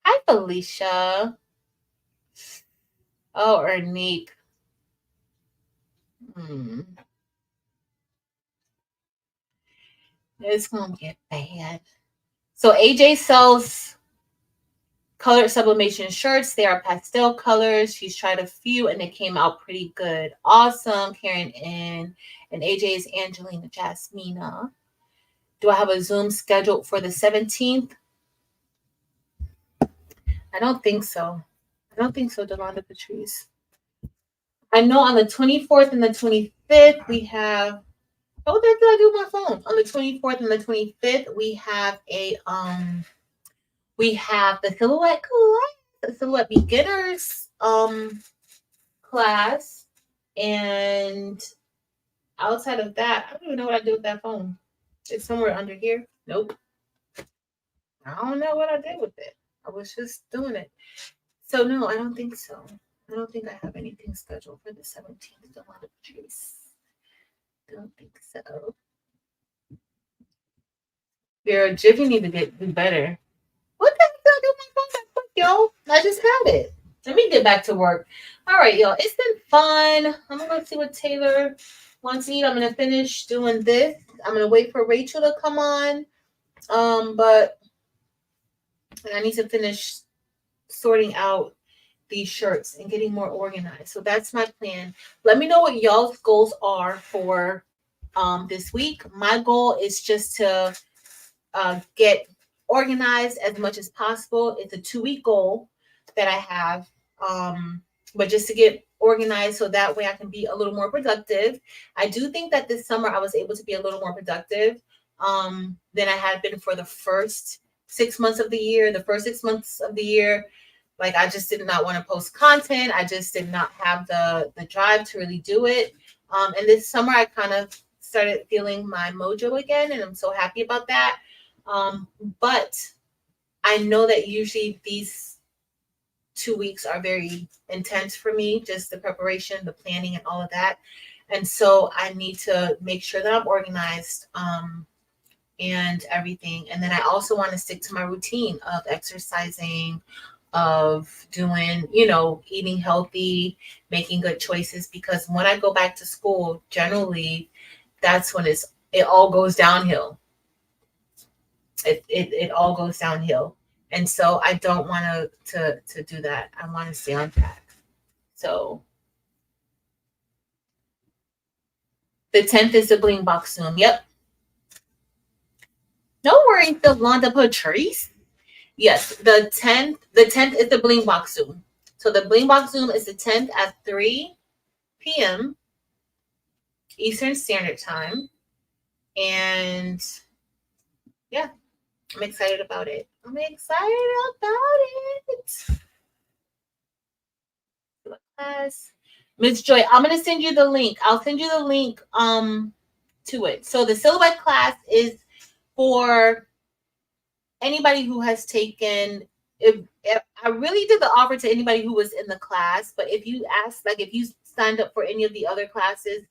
Hi, Felicia. Oh, Ernique. It's gonna get bad. So AJ sells colored sublimation shirts. They are pastel colors. She's tried a few and they came out pretty good. Awesome. Karen and AJ is Angelina Jasmina. Do I have a Zoom scheduled for the 17th? I don't think so. I don't think so, Delonda Patrice. I know on the 24th and the 25th, we have, what did I do with my phone? On the 24th and the 25th, we have the silhouette class, the silhouette beginners class. And outside of that, I don't even know what I did with that phone. It's somewhere under here. Nope. I don't know what I did with it. I was just doing it. So no, I don't think so. I don't think I have anything scheduled for the 17th. Don't want to choose. Don't think so. Girl, Jiffy need to do better. What the heck did I do with my phone? Y'all, I just had it. Let me get back to work. All right, y'all. It's been fun. I'm gonna see what Taylor wants to eat. I'm gonna finish doing this. I'm gonna wait for Rachel to come on. But I need to finish sorting out these shirts and getting more organized. So that's my plan. Let me know what y'all's goals are for this week. My goal is just to get organized as much as possible. It's a 2-week goal that I have, but just to get organized so that way I can be a little more productive. I do think that this summer I was able to be a little more productive than I had been for the first 6 months of the year. The first 6 months of the year, like I just did not want to post content. I just did not have the drive to really do it. And this summer I kind of started feeling my mojo again, and I'm so happy about that. But I know that usually these 2 weeks are very intense for me, just the preparation, the planning, and all of that. And so I need to make sure that I'm organized and everything. And then I also want to stick to my routine of exercising, of doing, eating healthy, making good choices. Because when I go back to school, generally, that's when it all goes downhill. It all goes downhill. And so I don't want to do that. I want to stay on track. So the 10th is the Bling Box Zoom. Yep. No worries, Delonda Patrice. Yes, the 10th is the Bling Box Zoom. So the Bling Box Zoom is the 10th at 3 p.m. Eastern Standard Time. And yeah, I'm excited about it. class. Miss Joy, I'm gonna send you the link. I'll send you the link to it. So the silhouette class is for anybody who has taken, if I really did the offer to anybody who was in the class, but if you ask, like if you signed up for any of the other classes,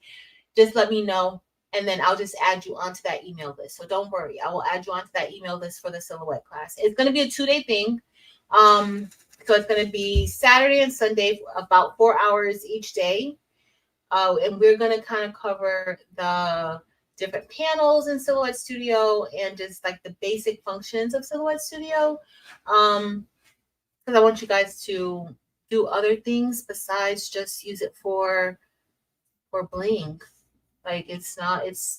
just let me know, and then I'll just add you onto that email list. So don't worry, I will add you onto that email list for the silhouette class. It's going to be a 2-day thing. So it's going to be Saturday and Sunday, about 4 hours each day. And we're going to kind of cover the different panels in Silhouette Studio and just like the basic functions of Silhouette Studio. Because I want you guys to do other things besides just use it for bling. Like it's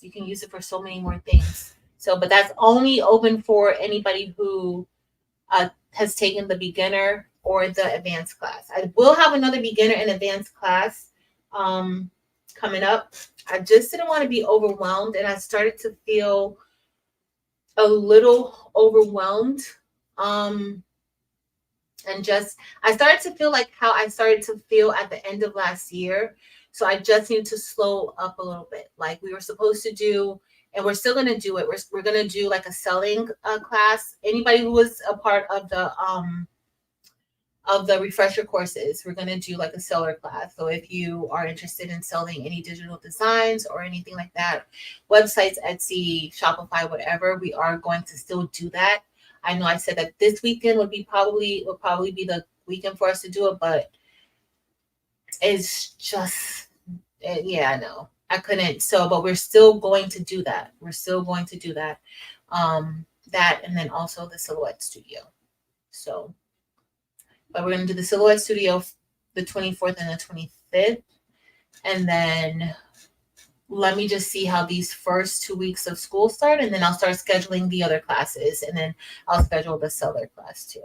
you can use it for so many more things. So, but that's only open for anybody who has taken the beginner or the advanced class. I will have another beginner and advanced class coming up. I just didn't want to be overwhelmed, and I started to feel a little overwhelmed. And just I started to feel like how I started to feel at the end of last year. So I just need to slow up a little bit. Like we were supposed to do, and we're still going to do it. We're going to do like a selling class. Anybody who was a part of the refresher courses, we're going to do like a seller class. So if you are interested in selling any digital designs or anything like that, websites, Etsy, Shopify, whatever, we are going to still do that. I know I said that this weekend would probably be the weekend for us to do it, but it's just, yeah, I know I couldn't. So, but we're still going to do that. That, and then also the Silhouette Studio. So, but we're going to do the Silhouette Studio the 24th and the 25th. And then let me just see how these first 2 weeks of school start. And then I'll start scheduling the other classes. And then I'll schedule the seller class too.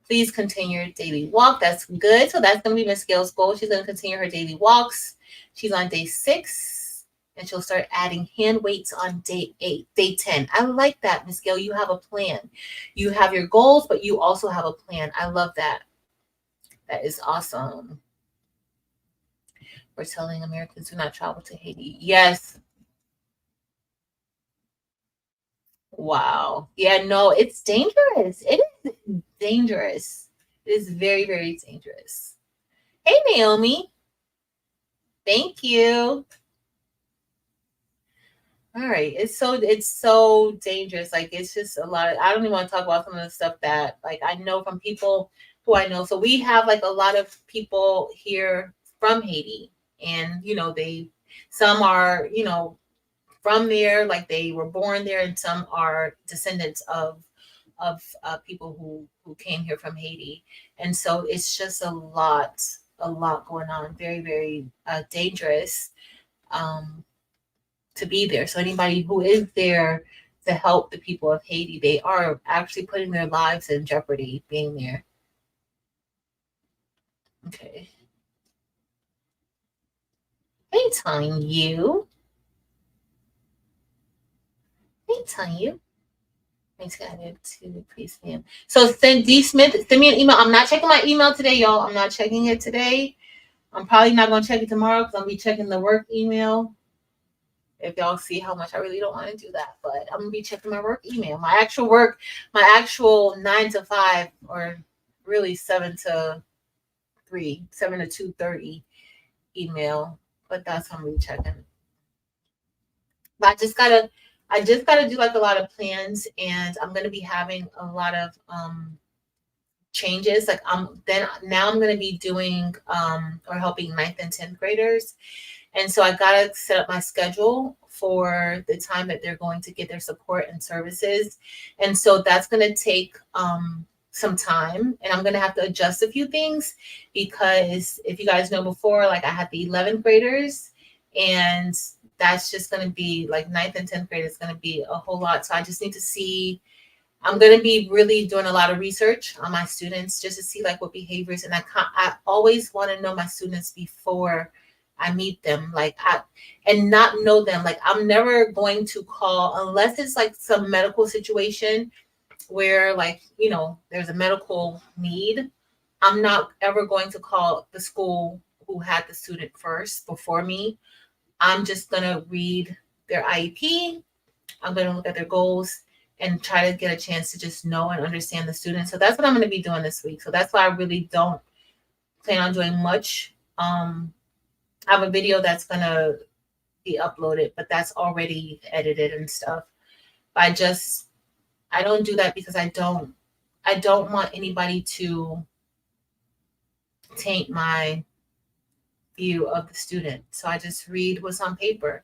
Please continue your daily walk. That's good. So that's going to be Miss Gail's goal. She's going to continue her daily walks. She's on day 6. And she'll start adding hand weights on day 8, day 10. I like that, Miss Gail. You have a plan. You have your goals, but you also have a plan. I love that. That is awesome. We're telling Americans to not travel to Haiti. Yes. Wow. Yeah, no, it's dangerous. It is dangerous. It is very, very dangerous. Hey, Naomi. Thank you. All right. It's so dangerous. Like it's just a lot. I don't even want to talk about some of the stuff that like I know from people who I know. So we have like a lot of people here from Haiti, and some are from there, like they were born there, and some are descendants of people who came here from Haiti. And so it's just a lot going on. Very, very dangerous to be there. So anybody who is there to help the people of Haiti, they are actually putting their lives in jeopardy being there. Okay. Hey, Tanya. Hey, Tanya. Thanks, guys. To please spam. So D Smith, send me an email. I'm not checking my email today, y'all. I'm not checking it today. I'm probably not gonna check it tomorrow because I'll be checking the work email. If y'all see how much I really don't want to do that, but I'm gonna be checking my work email, my actual 9 to 5, or really 7 to 2:30 email. But that's what I'm really checking. But I just gotta do like a lot of plans, and I'm gonna be having a lot of changes. Like now I'm gonna be doing or helping 9th and 10th graders. And so I got to set up my schedule for the time that they're going to get their support and services. And so that's going to take some time, and I'm going to have to adjust a few things, because if you guys know before, like I had the 11th graders, and that's just going to be like 9th and 10th grade is going to be a whole lot. So I just need to see, I'm going to be really doing a lot of research on my students just to see like what behaviors, and I always want to know my students before I meet them, and not know them. Like I'm never going to call unless it's like some medical situation where there's a medical need. I'm not ever going to call the school who had the student first before me. I'm just going to read their IEP. I'm going to look at their goals and try to get a chance to just know and understand the student. So that's what I'm going to be doing this week. So that's why I really don't plan on doing much. I have a video that's going to be uploaded, but that's already edited and stuff. But I don't do that because I don't want anybody to taint my view of the student. So I just read what's on paper.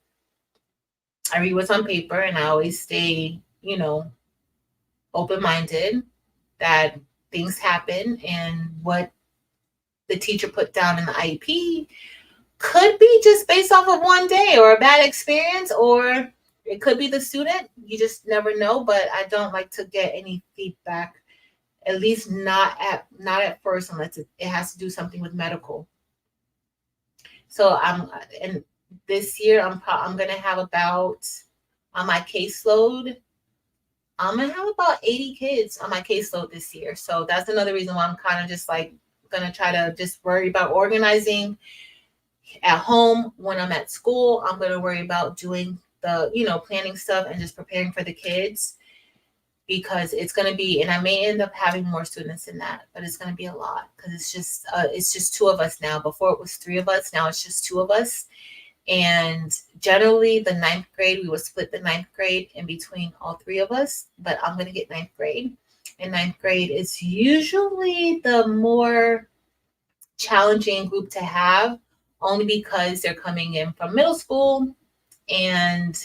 I read what's on paper and I always stay, open-minded that things happen and what the teacher put down in the IEP could be just based off of one day or a bad experience, or it could be the student. You just never know, but I don't like to get any feedback, at least not at first, unless it has to do something with medical. So and this year I'm gonna have about on my caseload. I'm gonna have about 80 kids on my caseload this year. So that's another reason why I'm kind of just like gonna try to just worry about organizing at home. When I'm at school, I'm gonna worry about doing the planning stuff and just preparing for the kids, because it's going to be, and I may end up having more students in that, but it's going to be a lot because it's just two of us now. Before it was three of us, now it's just two of us. And generally the ninth grade, we would split the ninth grade in between all three of us, but I'm going to get ninth grade. And ninth grade is usually the more challenging group to have, only because they're coming in from middle school and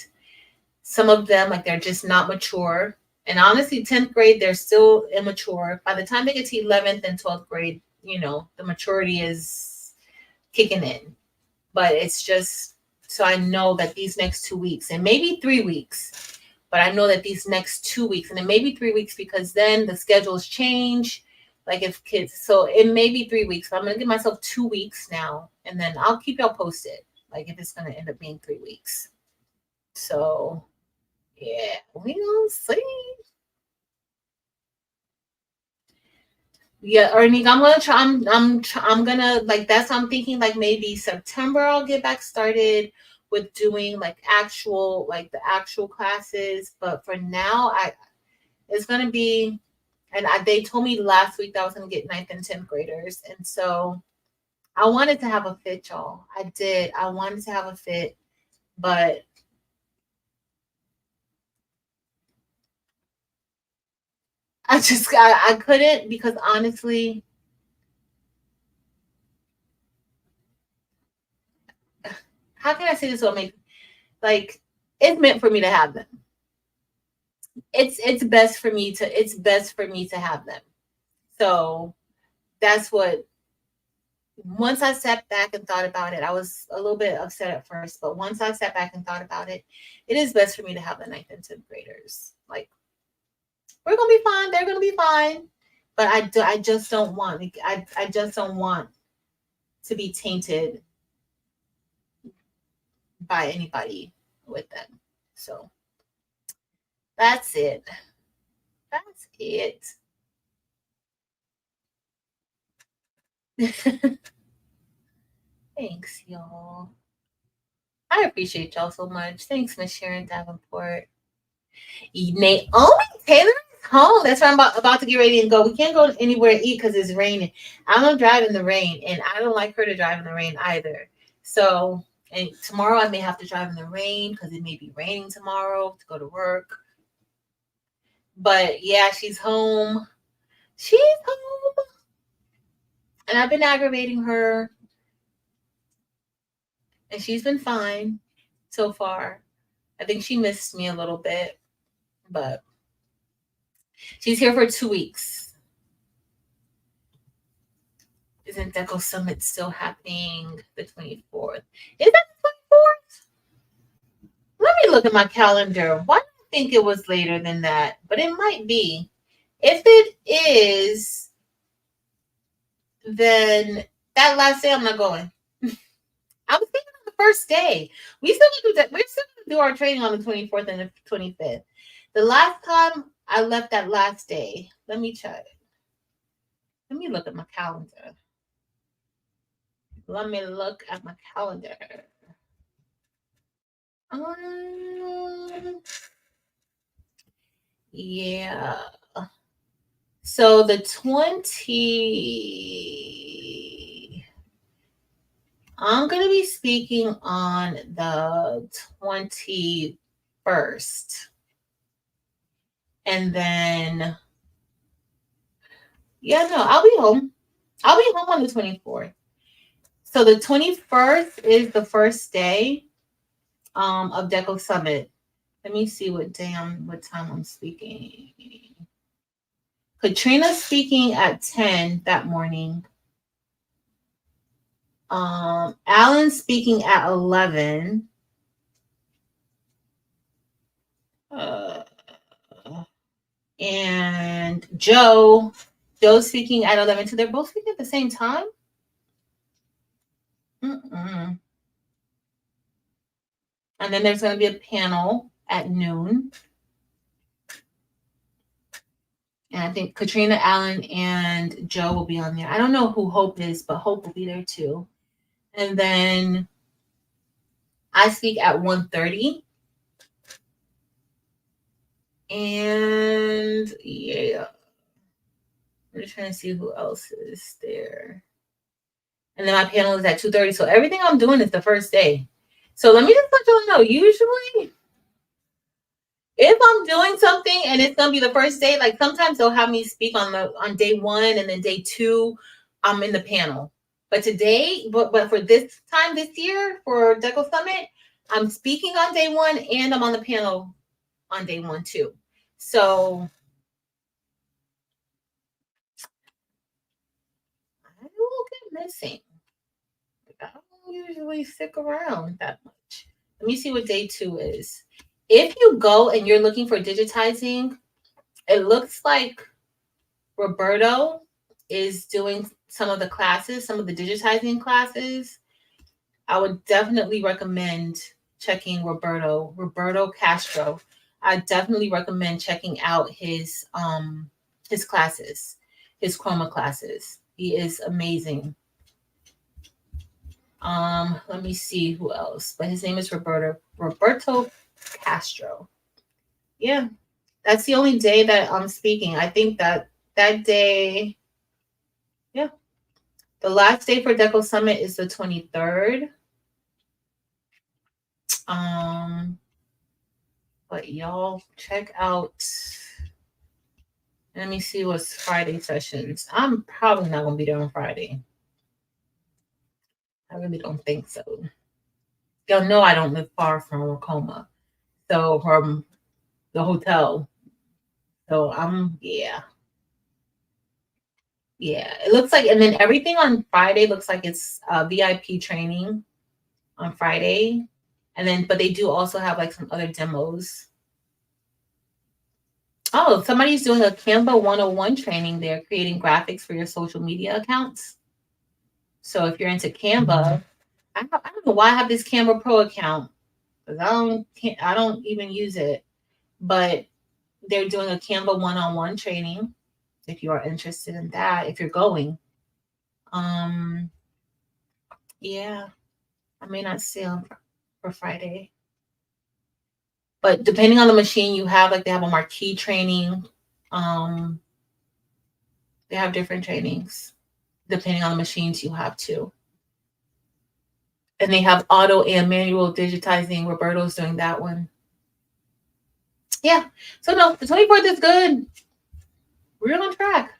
some of them, like, they're just not mature. And honestly, 10th grade, they're still immature. By the time they get to 11th and 12th grade, the maturity is kicking in. But it's just, so I know that these next 2 weeks, and maybe 3 weeks, but I know that these next 2 weeks, and then maybe 3 weeks, because then the schedules change. Like if kids, so it may be 3 weeks. So I'm going to give myself 2 weeks now, and then I'll keep y'all posted, like if it's going to end up being 3 weeks. So yeah, we gonna see. Yeah, Ernie, I'm gonna try. I'm gonna, like, that's what I'm thinking. Like maybe September I'll get back started with doing like the actual classes. But for now, it's gonna be, and they told me last week that I was gonna get 9th and 10th graders, and so I wanted to have a fit, y'all. I did. I wanted to have a fit, but I couldn't, because honestly, how can I say this will make, like, it's meant for me to have them. It's best for me to have them. So that's what, once I sat back and thought about it, I was a little bit upset at first, but once I sat back and thought about it, it is best for me to have the 9th and 10th graders. Like, we're gonna be fine, they're gonna be fine. But I just don't want, I just don't want to be tainted by anybody with them. So that's it. That's it. Thanks, y'all. I appreciate y'all so much. Thanks, Miss Sharon Davenport. Naomi Taylor is home. That's why I'm about to get ready and go. We can't go anywhere to eat because it's raining. I don't drive in the rain, and I don't like her to drive in the rain either. So, and tomorrow I may have to drive in the rain because it may be raining tomorrow to go to work. But yeah, she's home. She's home. And I've been aggravating her, and she's been fine so far. I think she missed me a little bit, but she's here for 2 weeks. Isn't Deco Summit still happening the 24th? Is that the 24th? Let me look at my calendar. Why do I think it was later than that? But it might be. If it is, then that last day I'm not going. I was thinking on the first day. We're still gonna do our training on the 24th and the 25th. The last time I left that last day, let me check. Let me look at my calendar. Let me look at my calendar. Yeah. So the 20, I'm going to be speaking on the 21st. And then, yeah, no, I'll be home. I'll be home on the 24th. So the 21st is the first day of Deco Summit. Let me see what time I'm speaking. Katrina's speaking at 10 that morning. Alan's speaking at 11. And Joe's speaking at 11. So they're both speaking at the same time? Mm-mm. And then there's going to be a panel at noon. And I think Katrina, Allen, and Joe will be on there. I don't know who Hope is, but Hope will be there too. And then I speak at 1:30. And yeah, I'm just trying to see who else is there. And then my panel is at 2:30. So everything I'm doing is the first day. So let me just let y'all know, usually if I'm doing something and it's gonna be the first day, like sometimes they'll have me speak on day 1, and then day 2, I'm in the panel. But today, but for this time this year for Deco Summit, I'm speaking on day 1 and I'm on the panel on day 1 too. So I will get missing. I don't usually stick around that much. Let me see what day 2 is. If you go and you're looking for digitizing, it looks like Roberto is doing some of the classes, some of the digitizing classes. I would definitely recommend checking Roberto Castro. I definitely recommend checking out his classes, his chroma classes. He is amazing. Let me see who else, but his name is Roberto Castro. Yeah, that's the only day that I'm speaking. I think that day, yeah, the last day for Deco Summit is the 23rd. But y'all check out. Let me see what's Friday sessions. I'm probably not gonna be there on Friday. I really don't think so. Y'all know I don't live far from Racoma, so from the hotel. So yeah. It looks like, and then everything on Friday looks like it's VIP training on Friday, and then but they do also have like some other demos. Oh, somebody's doing a Canva 101 training. They're creating graphics for your social media accounts. So if you're into Canva, I don't know why I have this Canva Pro account, because I don't even use it. But they're doing a Canva 101 training. If you are interested in that, if you're going, yeah, I may not see them for Friday. But depending on the machine you have, like they have a marquee training. They have different trainings depending on the machines you have too. And they have auto and manual digitizing. Roberto's doing that one. Yeah. So no, the 24th is good. We're on track.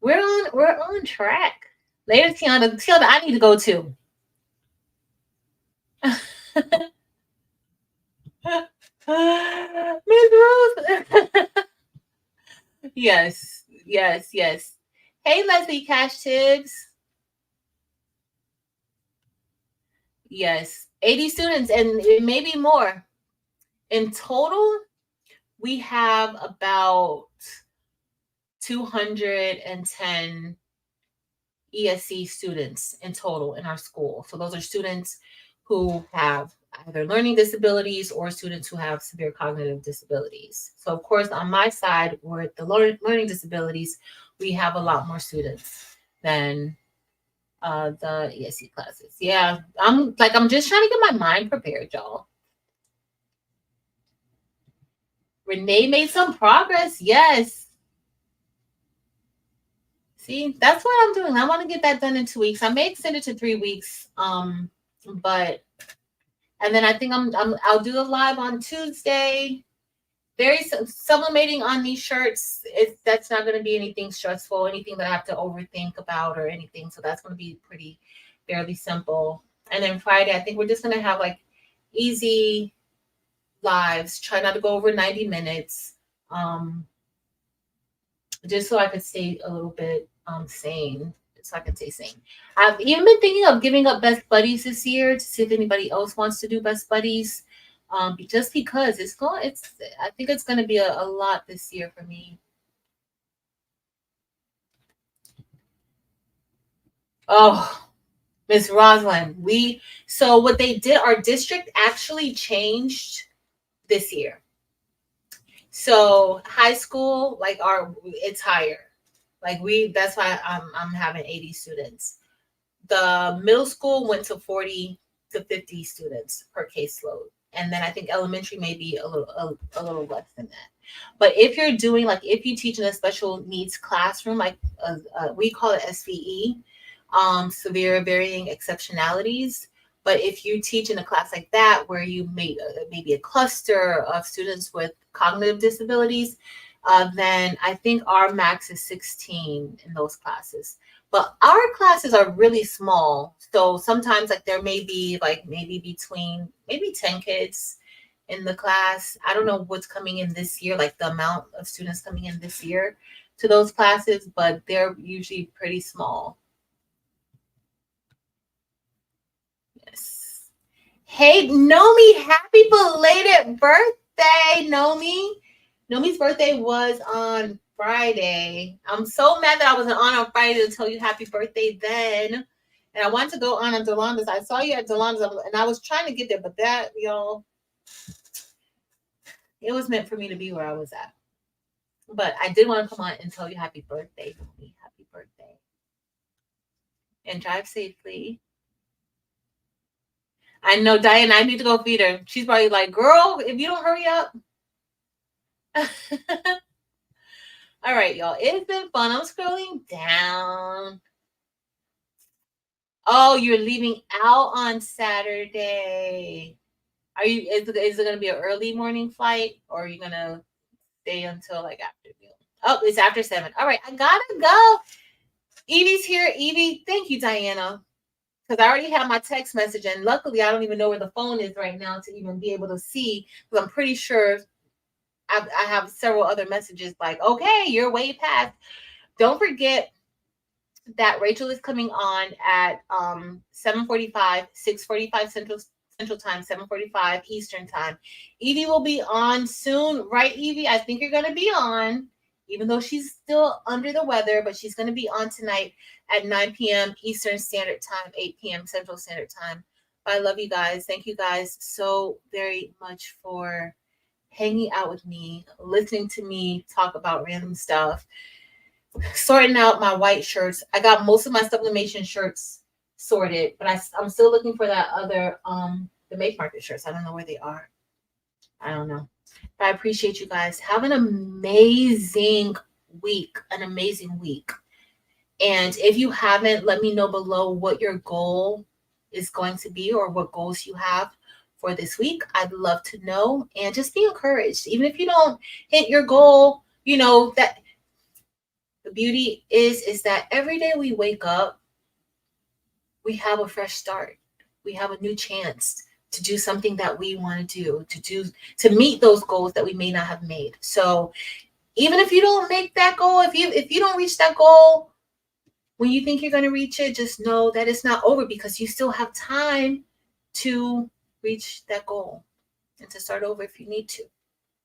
We're on track. Later, Tiana, I need to go too. Miss Ruth. Yes. Hey, Leslie Cash Tibbs. Yes, 80 students, and it may be more. In total, we have about 210 ESC students in total in our school. So those are students who have either learning disabilities or students who have severe cognitive disabilities. So of course, on my side, with the learning disabilities, we have a lot more students than the ESC classes. Yeah, I'm just trying to get my mind prepared, y'all. Renee made some progress. Yes. See, that's what I'm doing. I want to get that done in 2 weeks. I may extend it to 3 weeks. But and then I think I'll do a live on Tuesday. Very sublimating on these shirts. That's not going to be anything stressful, anything that I have to overthink about or anything. So that's going to be pretty fairly simple. And then Friday, I think we're just going to have like easy lives. Try not to go over 90 minutes. Just so I could stay a little bit sane. So I can stay sane. I've even been thinking of giving up Best Buddies this year to see if anybody else wants to do Best Buddies. Just because I think it's going to be a lot this year for me. Oh, Miss Rosalind, so what they did, our district actually changed this year. So high school, like it's higher. Like that's why I'm having 80 students. The middle school went to 40 to 50 students per caseload. And then I think elementary may be a little less than that. But if you're doing, like, if you teach in a special needs classroom, like we call it SVE, severe varying exceptionalities. But if you teach in a class like that, where you maybe a cluster of students with cognitive disabilities, then I think our max is 16 in those classes. But our classes are really small. So sometimes like there may be like maybe 10 kids in the class. I don't know what's coming in this year, like the amount of students coming in this year to those classes, but they're usually pretty small. Yes. Hey, Nomi, happy belated birthday, Nomi. Nomi's birthday was on Friday. I'm so mad that I wasn't on Friday to tell you happy birthday then. And I wanted to go on Delanda's. I saw you at Delanda's and I was trying to get there, but that, y'all, it was meant for me to be where I was at. But I did want to come on and tell you happy birthday, Nomi. Happy birthday. And drive safely. I know, Diane, I need to go feed her. She's probably like, girl, if you don't hurry up. All right, y'all. It's been fun. I'm scrolling down. Oh, you're leaving out on Saturday. Is it going to be an early morning flight, or are you going to stay until like afternoon? Oh, it's after 7. All right, I gotta go. Evie's here. Evie, thank you, Diana. Because I already have my text message, and luckily I don't even know where the phone is right now to even be able to see, because I'm pretty sure I have several other messages like, okay, you're way past. Don't forget that Rachel is coming on at 7:45, 6:45 Central Time, 7:45 Eastern Time. Evie will be on soon, right, Evie? I think you're going to be on, even though she's still under the weather, but she's going to be on tonight at 9 p.m. Eastern Standard Time, 8 p.m. Central Standard Time. I love you guys. Thank you guys so very much for hanging out with me, listening to me talk about random stuff, sorting out my white shirts. I got most of my sublimation shirts sorted, but I'm still looking for that other the Make Market shirts. I don't know where they are. I don't know. But I appreciate you guys. Have an amazing week. And if you haven't, let me know below what your goal is going to be, or what goals you have for this week. I'd love to know, and just be encouraged. Even if you don't hit your goal, you know that the beauty is that every day we wake up, we have a fresh start. We have a new chance to do something that we want to do, to meet those goals that we may not have made. So even if you don't make that goal, if you don't reach that goal when you think you're going to reach it, just know that it's not over, because you still have time to reach that goal and to start over if you need to.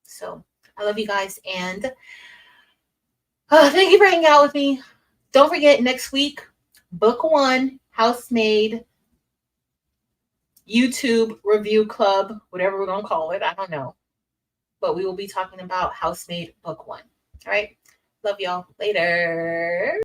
So I love you guys, and thank you for hanging out with me. Don't forget, next week, book 1, Housemaid. YouTube review club, whatever we're going to call it. I don't know. But we will be talking about Housemaid Book 1. All right. Love y'all. Later.